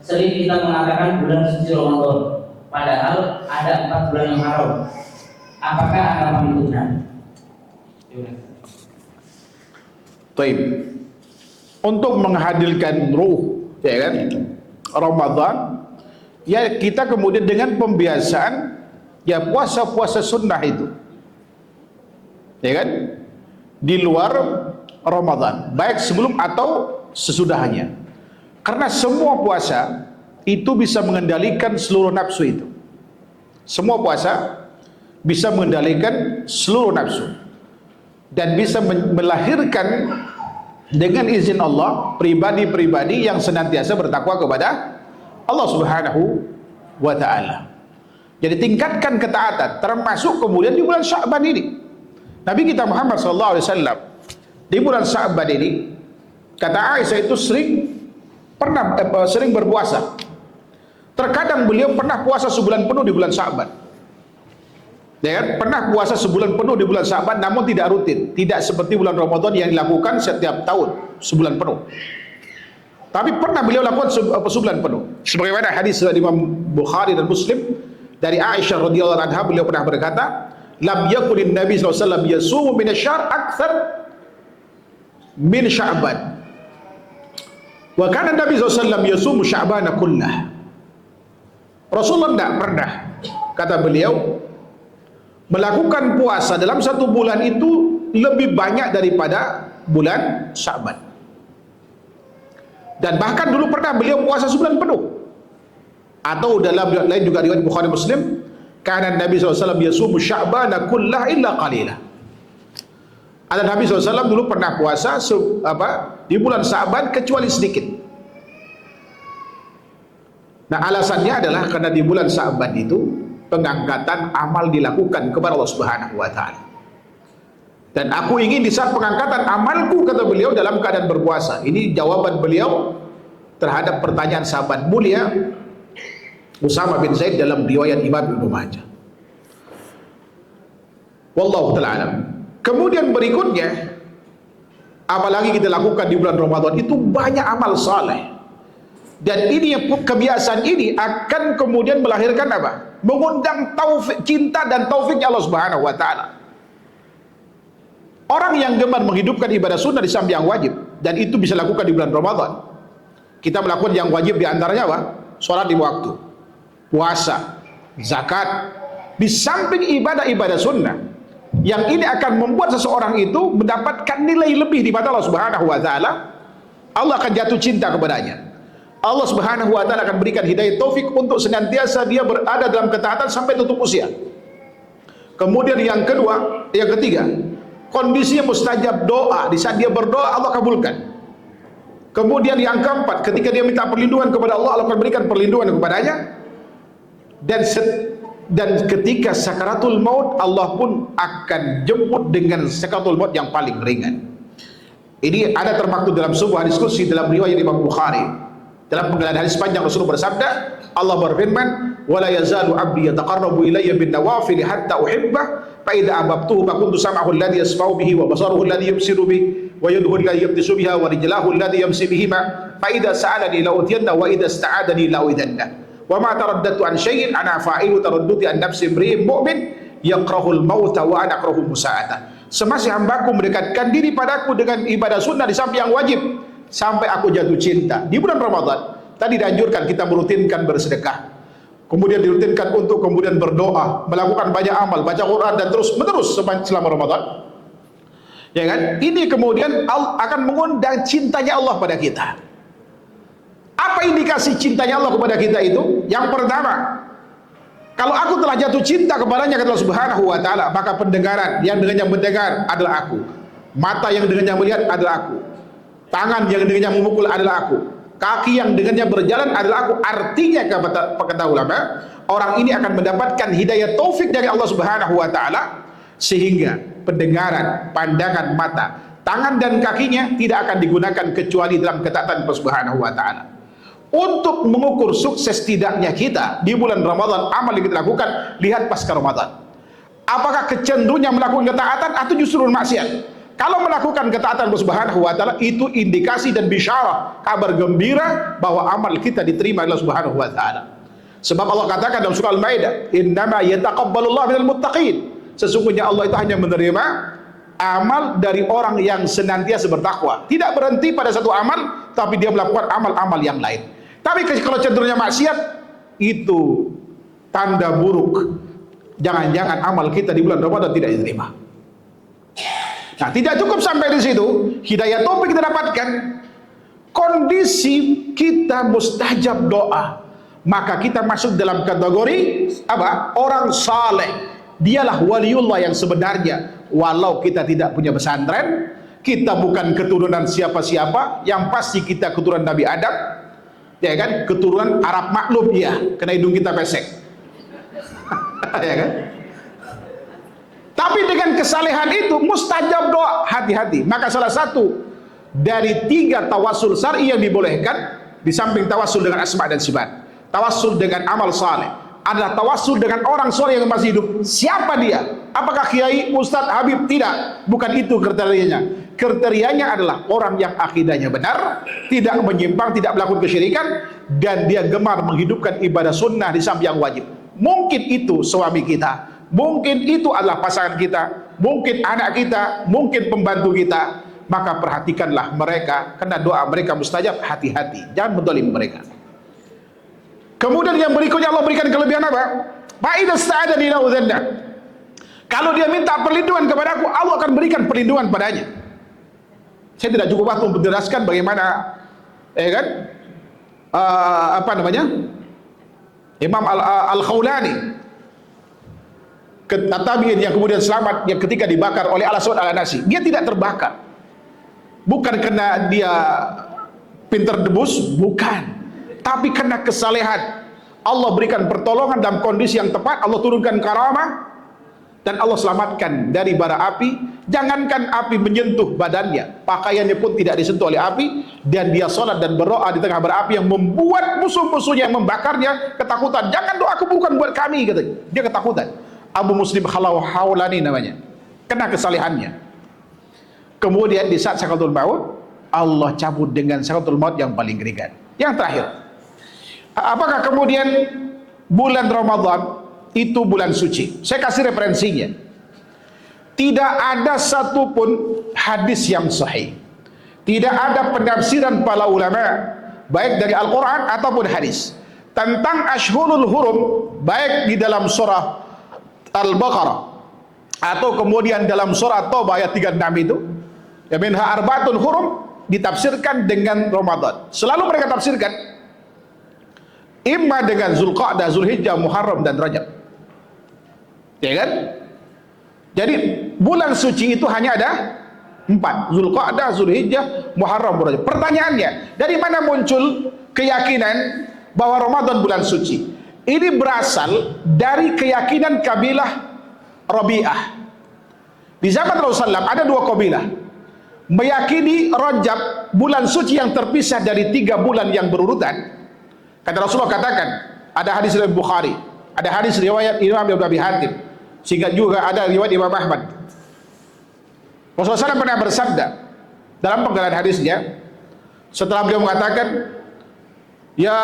sering kita mengatakan bulan suci Ramadan, padahal ada 4 bulan yang haram. Apakah anggapan itu benar? Baik. Untuk menghadirkan ruh, ya kan, Ramadan, ya kita kemudian dengan pembiasaan ya puasa-puasa sunnah itu, ya kan, di luar Ramadan, baik sebelum atau sesudahnya. Karena semua puasa itu bisa mengendalikan seluruh nafsu itu. Semua puasa bisa mengendalikan seluruh nafsu dan bisa melahirkan dengan izin Allah pribadi-pribadi yang senantiasa bertakwa kepada Allah Subhanahu wa ta'ala. Jadi tingkatkan ketaatan, termasuk kemudian di bulan Sya'ban ini. Nabi kita Muhammad SAW di bulan Sya'ban ini, kata Aisyah, itu sering berpuasa. Terkadang beliau pernah puasa sebulan penuh di bulan Sya'ban. Ya kan? Pernah puasa sebulan penuh di bulan Sya'ban, namun tidak rutin, tidak seperti bulan Ramadan yang dilakukan setiap tahun sebulan penuh. Tapi pernah beliau lakukan sebulan penuh. Sebagaimana hadis dari Imam Bukhari dan Muslim dari Aisyah radhiyallahu anha, beliau pernah berkata, "Lam yakunin Nabi sallallahu alaihi wasallam yasumu min asy-syahr aktsar min Sya'ban. Wa kana Nabi sallallahu alaihi wasallam yasumu Sya'ban kullah." Rasulullah tidak pernah, kata beliau, melakukan puasa dalam satu bulan itu lebih banyak daripada bulan Sya'ban. Dan bahkan dulu pernah beliau puasa sebulan penuh. Atau dalam lain juga riwayat Bukhari Muslim, karena Nabi SAW yasumu Sya'bana kullah illa qalilah. Ada Nabi SAW dulu pernah puasa di bulan Sya'ban kecuali sedikit. Nah, alasannya adalah karena di bulan Sya'ban itu pengangkatan amal dilakukan kepada Allah Subhanahu wa ta'ala. Dan aku ingin di saat pengangkatan amalku, kata beliau, dalam keadaan berpuasa. Ini jawaban beliau terhadap pertanyaan sahabat mulia Usama bin Zaid dalam riwayat Imam Ibnu Majah. Wallahu ta'ala alam. Kemudian berikutnya, apalagi kita lakukan di bulan Ramadan itu banyak amal saleh. Dan ini kebiasaan ini akan kemudian melahirkan apa? Mengundang taufik, cinta dan taufiknya Allah Subhanahu wa ta'ala. Orang yang gemar menghidupkan ibadah sunnah di samping yang wajib, dan itu bisa lakukan di bulan Ramadan. Kita melakukan yang wajib di antaranya apa? Sholat di waktu, puasa, zakat, di samping ibadah-ibadah sunnah. Yang ini akan membuat seseorang itu mendapatkan nilai lebih di mata Allah Subhanahu wa ta'ala. Allah akan jatuh cinta kepadanya. Allah Subhanahu wa ta'ala akan berikan hidayah taufik untuk senantiasa dia berada dalam ketaatan sampai tutup usia. Kemudian yang ketiga, kondisinya mustajab doa. Di saat dia berdoa, Allah kabulkan. Kemudian yang keempat, ketika dia minta perlindungan kepada Allah, Allah akan berikan perlindungan kepadanya. Dan ketika sakaratul maut, Allah pun akan jemput dengan sakaratul maut yang paling ringan. Ini ada termaktub dalam sebuah hadis qudsi dalam riwayat Imam Bukhari. Dalam penggalan hadis panjang Rasulullah bersabda, Allah berfirman, "Wala yazalu 'abdi yataqarrabu ilayya bin nawafil hatta uhibbah, fa idza ahbabtuhu fa kuntu sam'ahu alladhi yasma'u bihi wa basaruhu alladhi yubsiru bihi wa yaduhu allati yabtisu biha wa rijlahu allati yamshi bihima, fa idza sa'alani la utiyanna wa idza ista'adani la uidanna. Wa ma taraddadtu an syai'in ana fa'ilu taraddudi an nafsi imri'in mu'min yakrahul mauta wa ana akrahu musa'ata." Semasa hambaku mendekatkan diri padaku dengan ibadah sunnah di samping yang wajib, sampai aku jatuh cinta. Di bulan Ramadan tadi dianjurkan kita merutinkan bersedekah, kemudian dirutinkan untuk kemudian berdoa, melakukan banyak amal, baca Quran dan terus menerus selama Ramadan, ya kan? Ini kemudian akan mengundang cintanya Allah pada kita. Apa indikasi cintanya Allah kepada kita itu? Yang pertama, kalau aku telah jatuh cinta kepadanya, kata Allah Subhanahu wa taala, maka pendengaran yang dengannya mendengar adalah aku, mata yang dengannya melihat adalah aku, tangan yang dengannya memukul adalah aku, kaki yang dengannya berjalan adalah aku. Artinya kata ulama, orang ini akan mendapatkan hidayah taufik dari Allah Subhanahu wa taala, sehingga pendengaran, pandangan mata, tangan dan kakinya tidak akan digunakan kecuali dalam ketaatan Allah Subhanahu wa taala. Untuk mengukur sukses tidaknya kita di bulan Ramadan, amal yang kita lakukan, lihat pasca Ramadan. Apakah kecenderungannya melakukan ketaatan atau justru maksiat? Kalau melakukan ketaatan Allah Subhanahu wa taala, itu indikasi dan bisyarah, kabar gembira bahwa amal kita diterima oleh Allah Subhanahu wa taala. Sebab Allah katakan dalam surah Al-Maidah, "Innama yataqabbalullahu minal muttaqin." Sesungguhnya Allah itu hanya menerima amal dari orang yang senantiasa bertakwa. Tidak berhenti pada satu amal, tapi dia melakukan amal-amal yang lain. Tapi kalau cenderungnya maksiat, itu tanda buruk. Jangan-jangan amal kita di bulan Ramadan tidak diterima. Nah, tidak cukup sampai di situ. Hidayah taufik kita dapatkan, kondisi kita mustajab doa, maka kita masuk dalam kategori apa? Orang saleh. Dialah waliullah yang sebenarnya. Walau kita tidak punya pesantren, kita bukan keturunan siapa-siapa, yang pasti kita keturunan Nabi Adam, ya kan? Keturunan Arab maklum, ya, karena hidung kita pesek. Ya kan? Tapi dengan kesalehan itu mustajab doa, hati-hati. Maka salah satu dari 3 tawasul syar'i yang dibolehkan, di samping tawasul dengan asma dan sifat, tawasul dengan amal saleh, adalah tawasul dengan orang soleh yang masih hidup. Siapa dia? Apakah kiai, ustadz, habib? Tidak, bukan itu kriterianya. Kriterianya adalah orang yang akidahnya benar, tidak menyimpang, tidak melakukan kesyirikan, dan dia gemar menghidupkan ibadah sunnah di samping yang wajib. Mungkin itu suami kita, mungkin itu adalah pasangan kita, mungkin anak kita, mungkin pembantu kita. Maka perhatikanlah mereka, karena doa mereka mustajab. Hati-hati, jangan mendolim mereka. Kemudian yang berikutnya Allah berikan kelebihan apa? Fa'idha sta'adani la udhanna. Kalau dia minta perlindungan kepadaku, Allah akan berikan perlindungan padanya. Saya tidak cukup waktu untuk menjelaskan bagaimana, kan? Apa namanya? Imam Al-Khawlani, tabi'in yang kemudian selamat, yang ketika dibakar oleh Al-Aswad Al-Anasi, dia tidak terbakar. Bukan karena dia pintar debus, bukan. Tapi karena kesalehan, Allah berikan pertolongan dalam kondisi yang tepat, Allah turunkan karamah, dan Allah selamatkan dari bara api. Jangankan api menyentuh badannya, pakaiannya pun tidak disentuh oleh api, dan dia sholat dan berdoa di tengah bara api yang membuat musuh-musuhnya yang membakarnya ketakutan. Jangan doaku bukan buat kami, katanya. Dia ketakutan. Abu Muslim Khawlani namanya, kena kesalehannya. Kemudian di saat sakaratul maut, Allah cabut dengan sakaratul maut yang paling ringan. Yang terakhir, apakah kemudian bulan Ramadan itu bulan suci? Saya kasih referensinya. Tidak ada satupun hadis yang sahih, tidak ada penafsiran para ulama, baik dari Al-Quran ataupun hadis, tentang Ashhurul Hurum, baik di dalam surah Al-Baqarah atau kemudian dalam surah Taubah ayat 36 itu, ya, minha arba'atun hurum, ditafsirkan dengan Ramadan. Selalu mereka tafsirkan imma dengan Zulqa'dah, Zulhijjah, Muharram dan Rajab, ya kan? Jadi bulan suci itu hanya ada 4, Zulqa'dah, Zulhijjah, Muharram, Rajab. Pertanyaannya, dari mana muncul keyakinan bahwa Ramadan bulan suci? Ini berasal dari keyakinan kabilah Rabi'ah. Di zaman Rasulullah SAW ada 2 kabilah. meyakini Rajab bulan suci yang terpisah dari 3 bulan yang berurutan. Kata Rasulullah, katakan, ada hadis riwayat Bukhari, ada hadis riwayat Imam Ibnu Abi Hatim, sehingga juga ada riwayat Imam Ahmad. Rasulullah SAW pernah bersabda dalam penggalan hadisnya, setelah beliau mengatakan, ya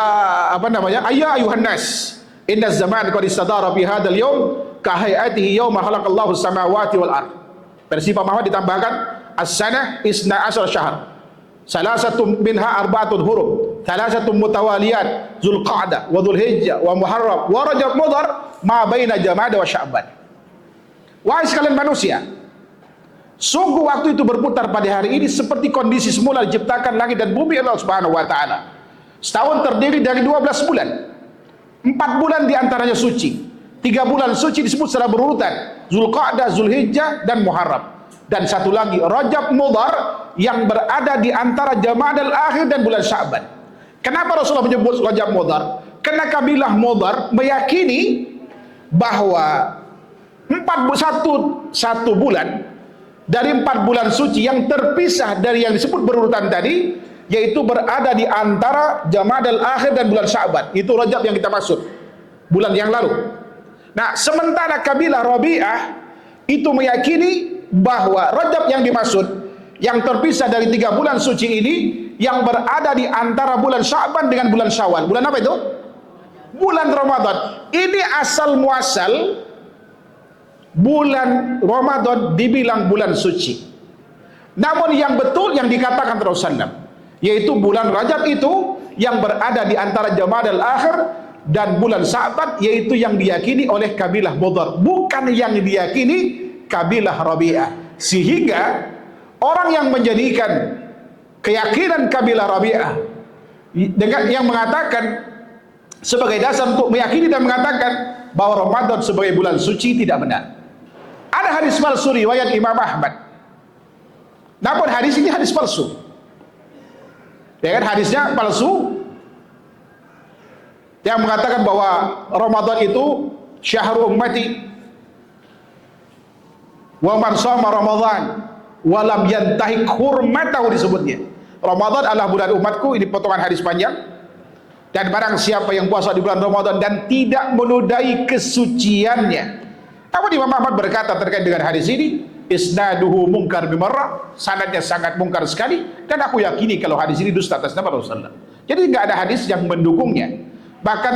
ayya ayuhan nas, inna zaman qad istadara fi hadzal yawm ka hayatihi yawma khalaqallahu samawati wal ard. Versi Pak Muhammad ditambahkan, as-sanah isna asyar syahr, salasatun minha arba'atun hurum, salasatun mutawaliyat, Zulqa'dah wa Dzulhijjah wa Muharram wa Rajab Mudhar ma baina Jamada wa Sya'ban. Wahai sekalian manusia, sungguh waktu itu berputar pada hari ini seperti kondisi semula diciptakan langit dan bumi Allah Subhanahu wa taala. Setahun terdiri dari 12 bulan. 4 bulan diantaranya suci. 3 bulan suci disebut secara berurutan, Zulqa'dah, Zulhijjah, dan Muharram. Dan satu lagi, Rajab Mudhar, yang berada di antara Jamadal Akhir dan bulan Sya'ban. Kenapa Rasulullah menyebut Rajab Mudhar? Karena kabilah Mudhar meyakini bahwa satu bulan dari 4 bulan suci yang terpisah dari yang disebut berurutan tadi, yaitu berada di antara Jamadal Akhir dan bulan Sya'ban. Itu Rajab yang kita maksud, bulan yang lalu. Nah, sementara kabilah Rabi'ah itu meyakini bahwa Rajab yang dimaksud, yang terpisah dari 3 bulan suci ini, yang berada di antara bulan Sya'ban dengan bulan Syawal. Bulan apa itu? Bulan Ramadan. Ini asal muasal bulan Ramadan dibilang bulan suci. Namun yang betul yang dikatakan Rasulullah, yaitu bulan Rajab itu yang berada di antara Jamadal Akhir dan bulan Sya'ban, yaitu yang diyakini oleh kabilah Mudhar, bukan yang diyakini kabilah Rabi'ah. Sehingga orang yang menjadikan keyakinan kabilah Rabi'ah dengan yang mengatakan sebagai dasar untuk meyakini dan mengatakan bahwa Ramadan sebagai bulan suci tidak benar. Ada hadis palsu riwayat Imam Ahmad. Namun hadis ini hadis palsu. Ya kan, hadisnya palsu, yang mengatakan bahwa Ramadan itu syahrul ummati wa man shama Ramadan wa lam yantahik hurmatahu, disebutnya. Ramadan adalah bulan umatku, ini potongan hadis panjang. Dan barang siapa yang puasa di bulan Ramadan dan tidak menodai kesuciannya. Namun Imam Ahmad berkata terkait dengan hadis ini, isnaduhu munkar bimarrah, sanadnya sangat mungkar sekali, dan aku yakini kalau hadis ini dusta atas nama Rasulullah. Jadi nggak ada hadis yang mendukungnya. Bahkan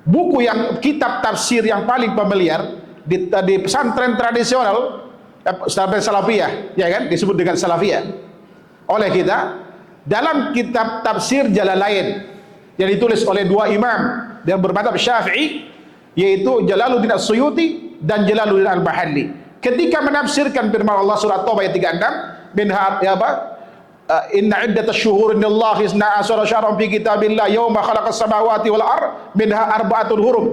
buku yang kitab tafsir yang paling familiar di pesantren tradisional, pesantren Salafiyah, ya kan, disebut dengan Salafiyah oleh kita, dalam kitab tafsir Jalalain yang ditulis oleh 2 imam yang bermadzhab Syafi'i, yaitu Jalaluddin As-Suyuti dan Jalaluddin Al-Mahalli, ketika menafsirkan firman Allah surat Taubah ayat 36, minha ya apa? Inna iddatash syuhuri indallahi 12 syahran fi kitabillah yauma khalaqas samawati wal ard minha arba'atul hurum.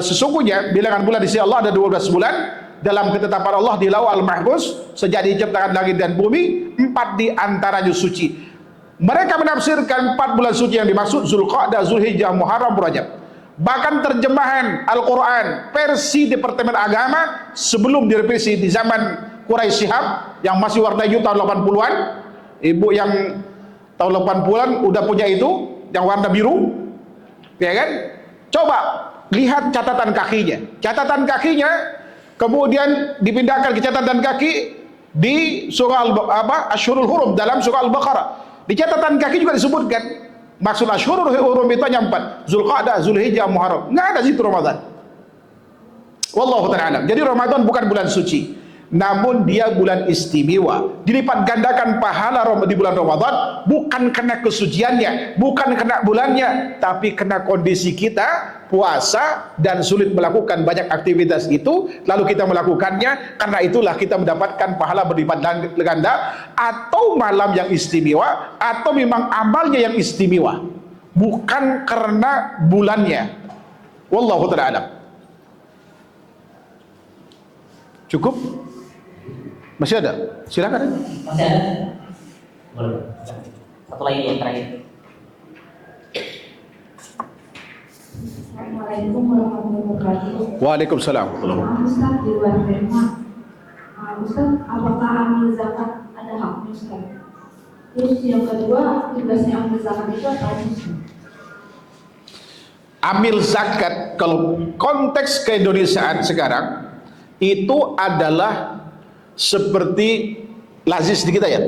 Sesungguhnya bilangan bulan di sisi Allah ada 12 bulan dalam ketetapan Allah di Lauhul Mahfuz sejak diciptakan langit dan bumi, 4 di antaranya suci. Mereka menafsirkan 4 bulan suci yang dimaksud Zulqa'dah, Zulhijjah, Muharram, Rajab. Bahkan terjemahan Al-Quran versi Departemen Agama sebelum direvisi di zaman Quraisy Shihab yang masih warna hijau tahun 80-an, ibu yang tahun 80-an udah punya itu yang warna biru, ya kan? Coba lihat catatan kakinya. Catatan kakinya kemudian dipindahkan ke catatan kaki di surah Asyhurul Hurum dalam surah Al-Baqarah. Di catatan kaki juga disebutkan maksud Asyhurul Hurum itu hanya 4, Zulqa'dah, Zulhijjah, Muharram. Nggak ada situ Ramadan. Wallahu ta'ala alam. Jadi Ramadan bukan bulan suci, namun dia bulan istimewa. Dilipat gandakan pahala di bulan Ramadan, bukan karena kesuciannya, bukan karena bulannya, tapi karena kondisi kita puasa dan sulit melakukan banyak aktivitas itu, lalu kita melakukannya. Karena itulah kita mendapatkan pahala berlipat ganda, atau malam yang istimewa, atau memang amalnya yang istimewa, bukan karena bulannya. Wallahu ta'ala alam. Cukup? Masih ada? Silakan. Masih ada? Boleh. Satu lagi yang terakhir. Assalamualaikum warahmatullahi wabarakatuh. Waalaikumsalam. Ustaz, di luar tema, Ustaz, apakah amil zakat ada haknya Ustaz? Terus yang kedua, tugasnya amil zakat itu apa aja? Amil zakat kalau konteks keindonesiaan sekarang itu adalah seperti lazis di kita ya,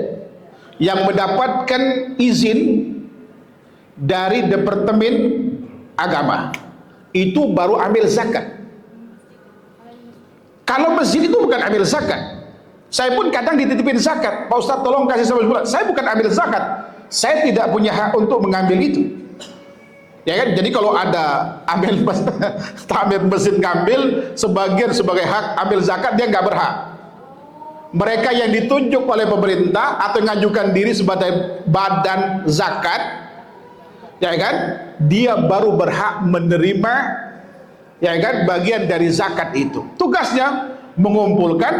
yang mendapatkan izin dari Departemen Agama itu baru ambil zakat. Kalau masjid itu bukan ambil zakat. Saya pun kadang dititipin zakat, Pak Ustadz tolong kasih 11 bulan. Saya bukan ambil zakat, saya tidak punya hak untuk mengambil itu. Ya kan? Jadi kalau ada ambil tamir masjid ngambil sebagian sebagai hak ambil zakat, dia nggak berhak. Mereka yang ditunjuk oleh pemerintah atau mengajukan diri sebagai badan zakat, ya kan, dia baru berhak menerima, ya kan, bagian dari zakat itu. Tugasnya mengumpulkan,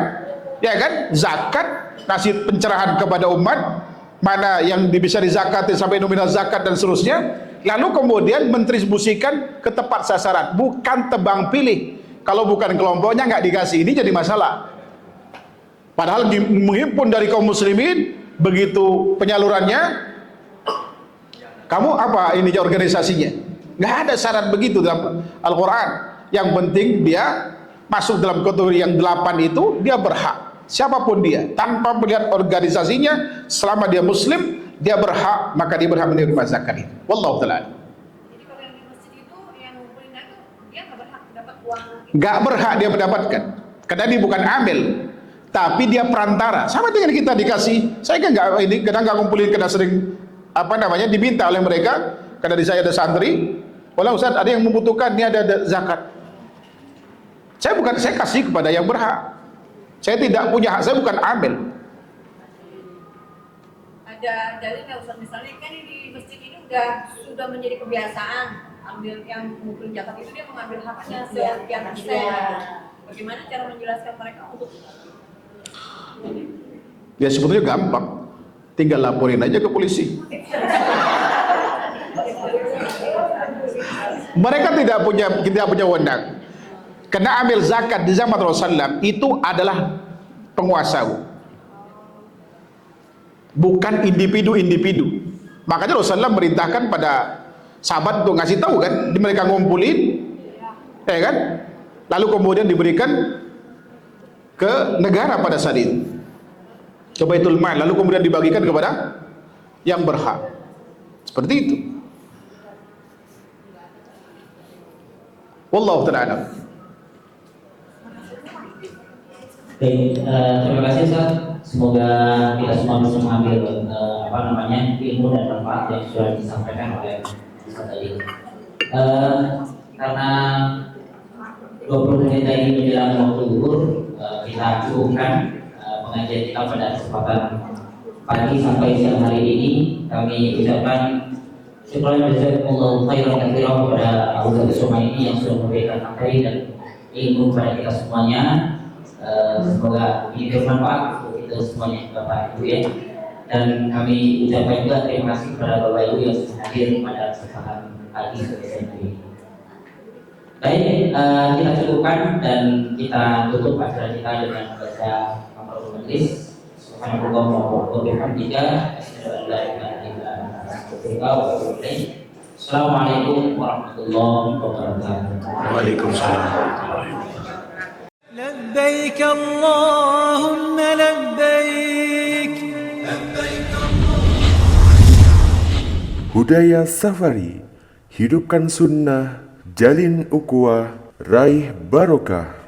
ya kan, zakat, kasih pencerahan kepada umat mana yang bisa dizakati sampai nominal zakat dan seterusnya. Lalu kemudian mendistribusikan ke tepat sasaran, bukan tebang pilih. Kalau bukan kelompoknya nggak dikasih, ini jadi masalah. Padahal menghimpun dari kaum muslimin, begitu penyalurannya, kamu apa ini organisasinya? Nggak ada syarat begitu dalam Al-Quran. Yang penting dia masuk dalam kategori yang 8 itu, dia berhak. Siapapun dia, tanpa melihat organisasinya, selama dia muslim, dia berhak, maka dia berhak menerima zakat itu. Wallahu ta'ala. Jadi kalau yang di masjid itu, yang ngumpulin itu, dia nggak berhak dapat uang. Nggak berhak dia mendapatkan, karena dia bukan amil, tapi dia perantara. Sama dengan kita dikasih, saya kan nggak ini, kadang nggak ngumpulin, karena sering apa namanya diminta oleh mereka, karena di saya ada santri, "Wala Ustaz, ada yang membutuhkan, ini ada zakat." Saya kasih kepada yang berhak. Saya tidak punya hak, saya bukan amil. Ada dalilnya Ustaz, misalnya kan di masjid ini sudah menjadi kebiasaan ambil yang ngumpulin zakat itu dia mengambil haknya sekian persen. Bagaimana cara menjelaskan mereka untuk Ya sebetulnya gampang, tinggal laporin aja ke polisi. Mereka tidak punya wewenang. Karena ambil zakat di zaman Rasulullah itu adalah penguasa, bukan individu-individu. Makanya Rasulullah merintahkan pada sahabat untuk ngasih tahu kan, mereka ngumpulin, ya kan, lalu kemudian diberikan ke negara pada saat itu, ke Baitul Mal, lalu kemudian dibagikan kepada yang berhak. Seperti itu. Wallahu ta'ala. Baik, terima kasih Ustaz. Semoga kita semua bisa mengambil ilmu dan manfaat yang sudah disampaikan oleh Ustaz tadi. Karena 20 menit lagi menjelang waktu zuhur, kita cukupkan pengajian kita pada kesempatan pagi sampai siang hari ini. Kami ucapkan syukur jazakumullahu khairan katsiran kepada Abu Ustaz Sumaini yang sudah memberikan materi dan ilmu kepada kita semuanya. Semoga ini bermanfaat untuk kita semuanya, Bapak Ibu ya. Dan kami ucapkan juga terima kasih kepada Bapak Ibu yang sudah hadir pada kesempatan pagi sore ini. Baik, kita cukupkan dan kita tutup acara kita dengan membaca Al-Qur'an Majlis. Subhanallah wa bihamdika, asyhadu an la ilaha illa anta, astaghfiruka wa atubu ilaik. Assalamualaikum warahmatullahi wabarakatuh. Waalaikumsalam warahmatullahi wabarakatuh. لبيك اللهم لبيك Budaya Safari, hidupkan sunnah, jalin ukhuwah, raih barokah.